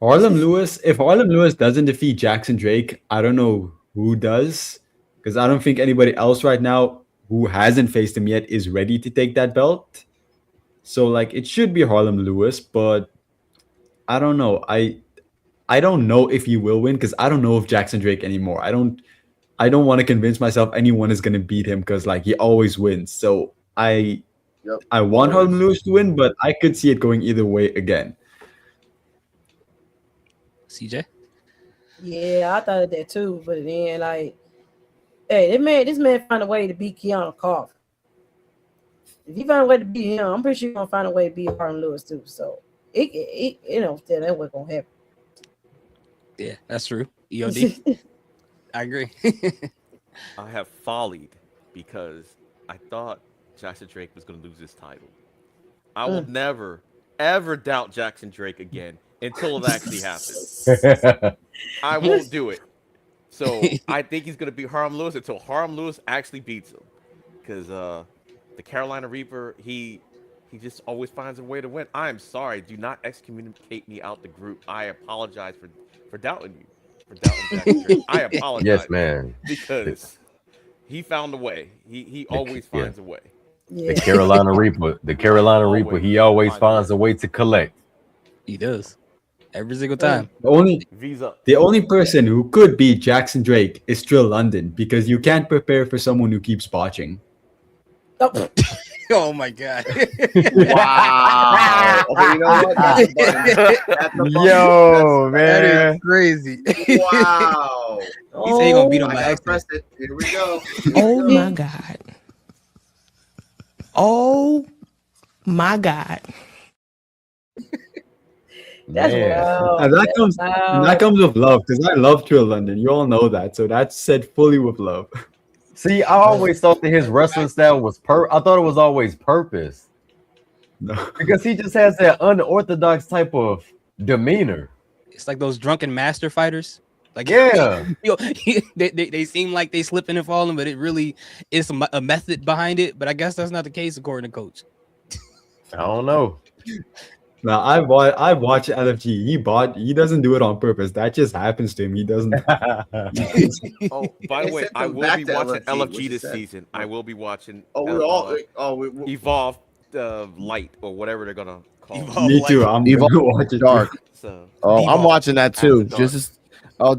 F: Harlem Lewis. If Harlem Lewis doesn't defeat Jackson Drake, I don't know who does, because I don't think anybody else right now who hasn't faced him yet is ready to take that belt. So like it should be Harlem Lewis, but I don't know. I don't know if he will win because I don't know if Jackson Drake anymore. I don't want to convince myself anyone is gonna beat him because like he always wins. So I want Harlem Lewis to win, but I could see it going either way again.
B: CJ.
D: Yeah, I thought of that too. But then, like, hey, this man found a way to beat Keanu Carter. If he found a way to beat him, I'm pretty sure he's gonna find a way to beat Harlem Lewis too. So it still that what's gonna happen.
B: Yeah, that's true. EOD. I agree.
E: I have follied because I thought Jackson Drake was going to lose his title. I will never, ever doubt Jackson Drake again until it actually happens. I won't do it. So I think he's going to beat Harlem Lewis until Harlem Lewis actually beats him. Because the Carolina Reaper, he just always finds a way to win. I am sorry. Do not excommunicate me out the group. I apologize for doubting you. For doubting Jackson Drake. I apologize.
C: Yes, man.
E: Because he found a way. He always finds a way.
C: The Carolina Reaper, he always finds a way to collect.
B: He does. Every single time.
F: The only person who could beat Jackson Drake is Trill London because you can't prepare for someone who keeps botching.
B: Oh my God.
J: Wow. Okay, you know what? That's a
C: Yo,
B: That
C: man.
B: is crazy.
J: Wow.
B: He said he gonna beat him
J: I
B: by
J: gotta
B: accident.
J: press it. Here we go.
K: Oh my God. Oh my God.
D: That's wild.
F: And that comes with love because I love Trill London. You all know that. So that's said fully with love.
C: See, I always thought that his wrestling style was I thought it was always purpose.
F: No.
C: Because he just has that unorthodox type of demeanor.
B: It's like those drunken master fighters. Like
C: Yeah.
B: they seem like they slipping and falling, but it really is a method behind it. But I guess that's not the case according to Coach.
C: I don't know.
F: Now I've watched LFG. He doesn't do it on purpose. That just happens to him. He doesn't.
E: Oh, by the way,
J: sent
E: I
J: them
E: will
J: back
E: be
J: to
E: watching
J: LFG,
E: LFG
J: which is
E: this
J: sad.
E: season. I will be watching.
J: We
E: Evolve Light or whatever they're gonna call it.
B: Evolve.
F: Me too. I'm
G: Evolve
F: gonna watch it.
G: Dark.
E: So
G: Oh, I'm
B: Devolve.
G: watching that too.
E: After dark.
G: Just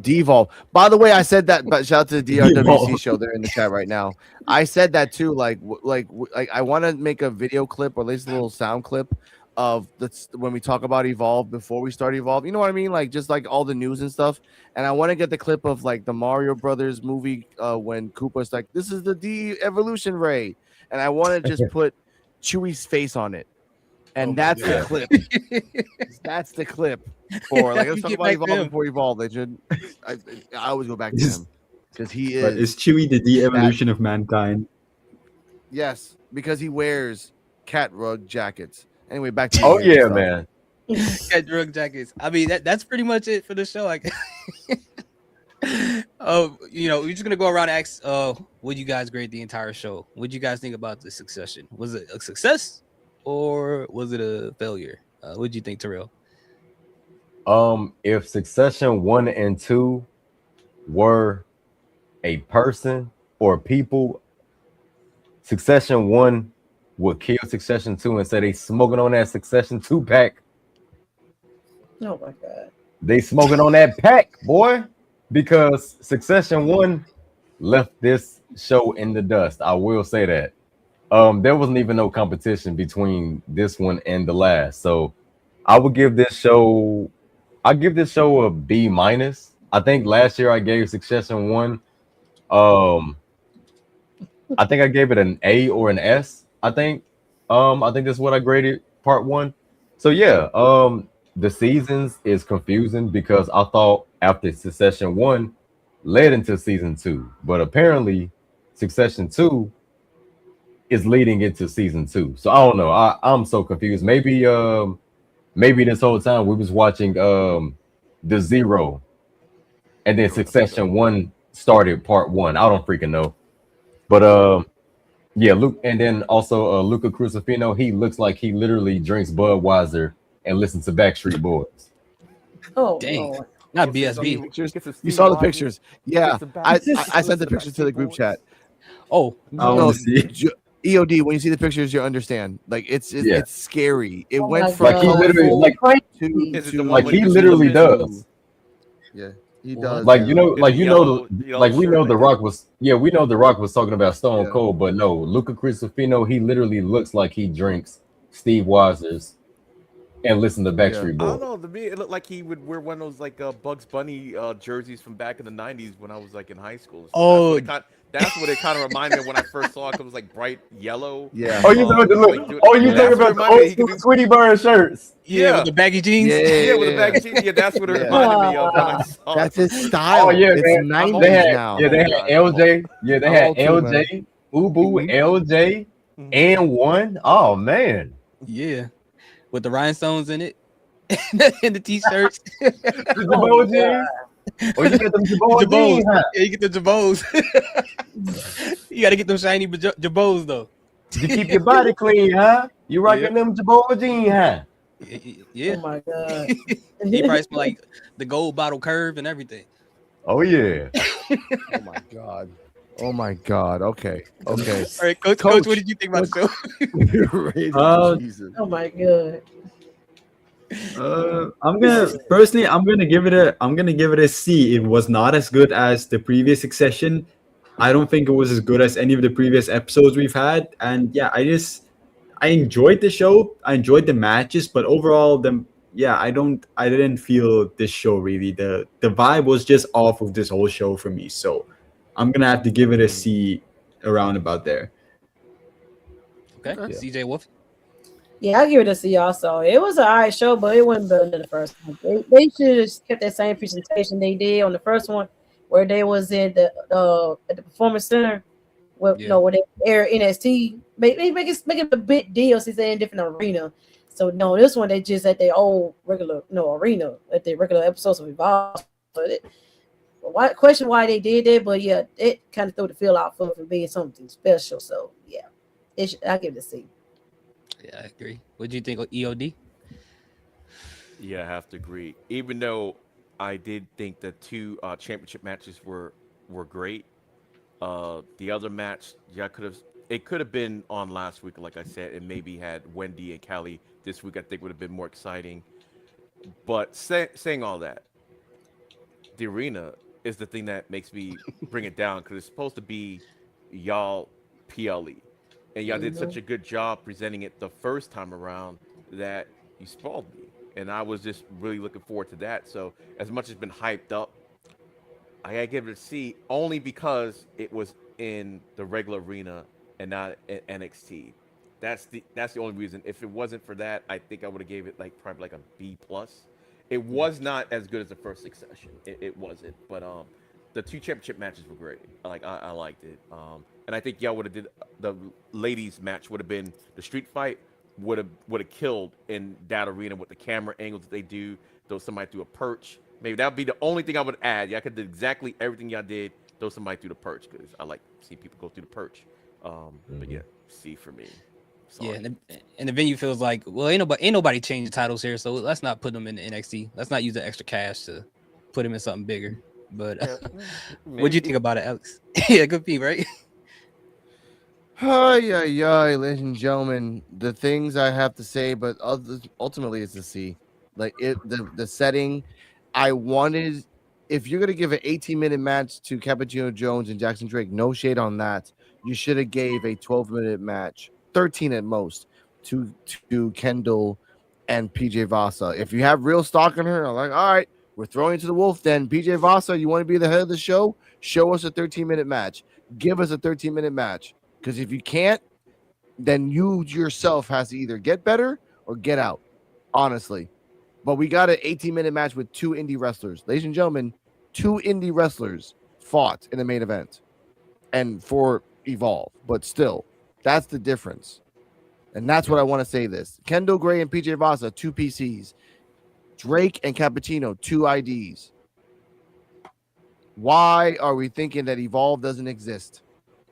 G: Devolve. By the way, I said that. But shout out to the DRWC
F: Devolve.
G: show. They're in the chat right now. I said that too. Like I want to make a video clip or at least a little sound clip of when we talk about Evolve before we start Evolve. You know what I mean? Like just like all the news and stuff. And I want to get the clip of like the Mario Brothers movie when Koopa's like, "This is the de-evolution ray," and I want to just put Chewie's face on it. And that's the clip. That's the clip for like let's
B: You
G: talk
B: get
G: about
B: back to
G: Evolve
B: him.
G: before Evolve. I always go back to him because he
F: But
G: is
F: is Chewie the de-evolution of mankind?
G: yes because he wears cat rug jackets. Anyway, back to you,
C: Oh yeah,
G: stuff.
C: man.
B: Got drug jackets. I mean, that's pretty much it for the show. Like, oh, we're just gonna go around and ask, would you guys grade the entire show? What do you guys think about the Succession? Was it a success or was it a failure? What do you think, Terrell?
C: If Succession 1 and 2 were a person or people, Succession 1 would kill Succession 2 and say they smoking on that Succession 2 pack.
D: Oh my God.
C: They smoking on that pack, boy, because Succession 1 left this show in the dust. I will say that. there wasn't even no competition between this one and the last. So I would give this show a B minus. I think last year I gave Succession one. Um, I think I gave it an A or an S. I think that's what I graded part one. So yeah, the seasons is confusing because I thought after Succession one led into season two, but apparently Succession two is leading into season two. So I don't know. I'm so confused. Maybe this whole time we was watching the Zero, and then Succession one started part one. I don't freaking know. But yeah, Luke, and then also Luca Crucifino. He looks like he literally drinks Budweiser and listens to Backstreet Boys.
D: Oh,
B: Dang.
D: Lord.
B: Not
E: Get some
B: BSB.
E: Steve-
G: You saw the
E: Harvey,
G: pictures.
E: get
G: Yeah,
E: some
G: I
E: back-
G: sent the pictures to the group chat.
B: Oh,
F: I want to see.
G: EOD, when you see the pictures, you understand. Like it's
C: Yeah.
G: it's scary. It
D: Oh
G: went
D: my
G: from
C: Like he
D: God.
C: literally,
G: colorful
D: Crazy.
E: Is it
G: to
E: the one
C: like
E: with
C: he
E: the
C: literally
E: Superman?
C: does.
G: yeah, he
B: What?
G: does.
C: Like
G: yeah.
C: you know,
E: Is
C: like
E: it
C: you know,
E: yellow
C: like we
E: shirt,
C: know
E: I
C: the
E: think?
C: Rock was. Yeah, we know the Rock was talking about Stone
G: Yeah.
C: Cold, but no, Luca Crucifino. He literally looks like he drinks Steve Weisers and listen to Backstreet
E: I
C: Boys.
E: don't know. To me, it looked like he would wear one of those like Bugs Bunny jerseys from back in the '90s when I was like in high school. So
B: Oh.
E: that's what it kind of reminded me of when I first saw it. 'Cause it was like bright yellow.
G: Yeah.
C: Oh, you know the
E: Just,
C: look.
E: like, doing-
C: Oh, you
G: Yeah.
C: talking
E: That's what
C: about the
E: reminded me.
C: old
E: He could
C: school
E: do,
C: Tweety Bird shirts?
B: yeah, with the baggy jeans.
E: yeah, with the baggy jeans. Yeah, that's what it
G: Yeah.
E: reminded me of when I saw
G: That's
E: it.
G: his style.
C: Oh yeah,
G: It's
C: man.
G: 90s
C: They had
G: now.
C: yeah, they had
E: God.
C: LJ. Yeah, they
G: I'm
C: had
G: old too, man.
C: LJ, Ubu,
G: Mhm.
C: LJ, and one. Oh man.
B: Yeah, with the rhinestones in it and the t-shirts.
C: The Jabot jeans. Oh, you get them Jabot
B: Jabos.
C: jeans, huh?
B: Yeah, you get the jabos. You gotta get them shiny jabos though.
C: You keep your body clean, huh? You rocking
B: Yeah.
C: them Jabot jeans, huh?
B: Yeah.
D: Oh my God.
B: He probably smell like the gold bottle curve and everything.
C: Oh yeah.
G: Oh my god. Oh my god. Okay. Okay.
B: All right, Coach, what did you think about the show?
G: Jesus.
D: Oh my God.
F: I'm gonna give it a C. It was not as good as the previous Succession. I don't think it was as good as any of the previous episodes we've had. And yeah, I enjoyed the show. I enjoyed the matches, but overall, I didn't feel this show really. The vibe was just off of this whole show for me. So I'm gonna have to give it a C around about there.
B: Okay, CJ Wolf.
D: Yeah, I'll give it a C also. It was an alright show, but it wasn't better than the first one. They should have kept that same presentation they did on the first one, where they was at the Performance Center, where where they air NXT. Make it a big deal since they're in a different arena. So no, this one they just at their old regular arena at their regular episodes of Evolve. But question why they did that, but yeah, it kind of threw the feel out for being something special. So yeah, I give it a C.
B: Yeah, I agree. What do you think of EOD?
E: Yeah, I have to agree. Even though I did think the two championship matches were great, the other match, it could have been on last week, like I said, and maybe had Wendy and Callie this week. I think would have been more exciting. But saying all that, the arena is the thing that makes me bring it down because it's supposed to be y'all PLE. And y'all did such a good job presenting it the first time around that you spoiled me. And I was just really looking forward to that. So as much as it's been hyped up, I gotta give it a C only because it was in the regular arena and not at NXT. That's the only reason. If it wasn't for that, I think I would have gave it probably a B plus. It was not as good as the first Succession. It wasn't. But the two championship matches were great. I liked it. And I think y'all would have did the ladies match would have been the street fight would have killed in that arena with the camera angles that they do. Though somebody threw a perch, maybe that would be the only thing I would add. Y'all could do exactly everything y'all did. Though somebody threw the perch because I like seeing people go through the perch. But yeah, C for me. Sorry.
B: Yeah, and the venue feels like, well, ain't nobody changed the titles here, so let's not put them in the NXT. Let's not use the extra cash to put them in something bigger. But what do you think about it, Alex? Yeah, good P, right?
G: Ladies and gentlemen, the things I have to say, but ultimately it's a C. The setting, I wanted. If you're gonna give an 18-minute match to Cappuccino Jones and Jackson Drake, no shade on that. you should have gave a 12-minute match, 13 at most, to Kendall and PJ Vasa. If you have real stock in her, I'm like, all right, we're throwing you to the wolf then. PJ Vasa, you want to be the head of the show? Show us a 13-minute match. Give us a 13-minute match. Because if you can't, then you yourself has to either get better or get out, honestly. But we got an 18-minute match with 2 indie wrestlers. Ladies and gentlemen, 2 indie wrestlers fought in the main event. And for Evolve. But still, that's the difference. And that's what I want to say this. Kendall Gray and PJ Vasa, 2 PCs. Drake and Cappuccino, 2 IDs. Why are we thinking that Evolve doesn't exist?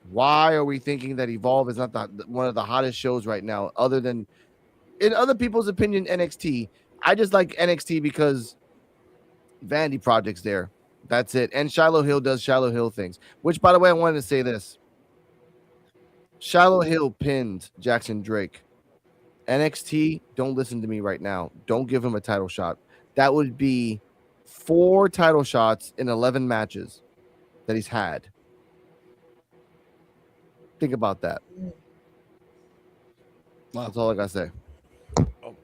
G: Why are we thinking that Evolve is not one of the hottest shows right now, other than, in other people's opinion, NXT? I just like NXT because Vanity Project's there. That's it. And Shiloh Hill does Shiloh Hill things. Which, by the way, I wanted to say this. Shiloh Hill pinned Jackson Drake. NXT, don't listen to me right now. Don't give him a title shot. That would be 4 title shots in 11 matches that he's had. Think about that.
B: Wow.
G: That's all I gotta say.
E: Oh,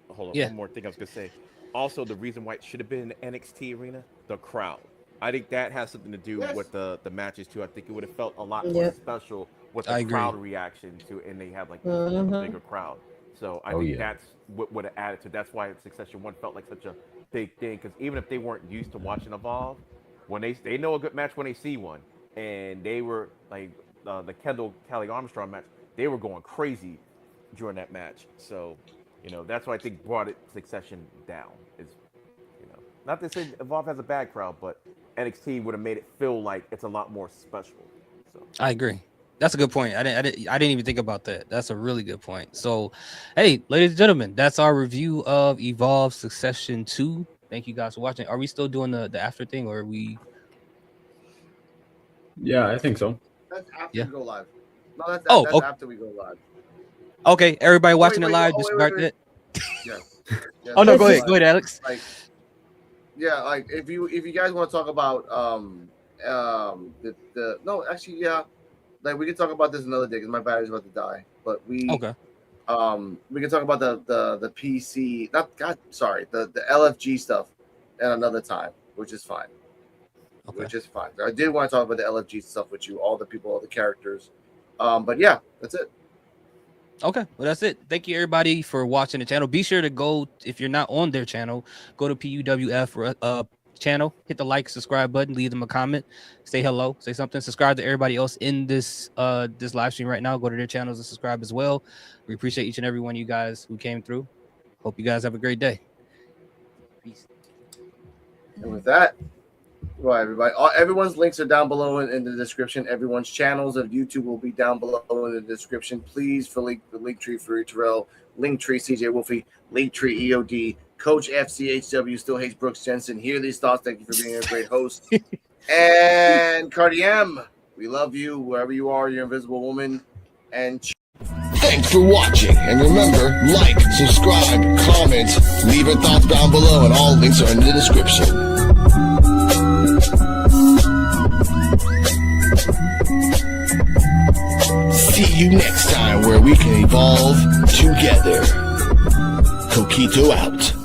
E: hold on.
B: Yeah.
E: One more thing I was gonna say. Also, the reason why it should have been an NXT arena, the crowd. I think that has something to do with the matches too. I think it would have felt a lot more special with the crowd reaction to, and they have like a bigger crowd. So I think that's what would have added to. That's why Succession 1 felt like such a big thing, because even if they weren't used to watching Evolve, when they know a good match when they see one, and they were like the Kendall Callie Armstrong match, they were going crazy during that match. So that's why I think brought it Succession down. Is not to say Evolve has a bad crowd, but NXT would have made it feel like it's a lot more special. So
B: I agree. That's a good point. I didn't even think about that. That's a really good point. So, hey, ladies and gentlemen, that's our review of Evolve Succession 2. Thank you guys for watching. Are we still doing the after thing, or are we?
F: Yeah, I think so.
J: That's after we go live. No, that's
B: okay.
J: after we go live.
B: Okay, everybody watching it live, disregard that.
J: Yeah.
B: Oh no, go ahead, Alex.
J: Like if you guys want to talk about like we can talk about this another day because my battery's about to die. But we can talk about the PC, the LFG stuff at another time, which is fine.
B: Okay.
J: Which is fine. I did want to talk about the LFG stuff with you, all the people, all the characters. But yeah, that's it.
B: Okay, well that's it. Thank you everybody for watching the channel. Be sure to go, if you're not on their channel, go to PUWF channel, hit the like, subscribe button, leave them a comment, say hello, say something, subscribe to everybody else in this this live stream right now. Go to their channels and subscribe as well. We appreciate each and every one of you guys who came through. Hope you guys have a great day. Peace.
J: And with that, well, everybody, everyone's links are down below in the description. Everyone's channels of YouTube will be down below in the description. Please, for Linktree for Terrell, Linktree CJ Wolfie, Linktree EOD, Coach FCHW still hates Brooks Jensen. Hear these thoughts. Thank you for being a great host. And Cardi M, we love you wherever you are. You're Invisible Woman. And
L: Thanks for watching, and remember, like, subscribe, comment, leave your thoughts down below, and all links are in the description. See you next time where we can evolve together. Coquito out.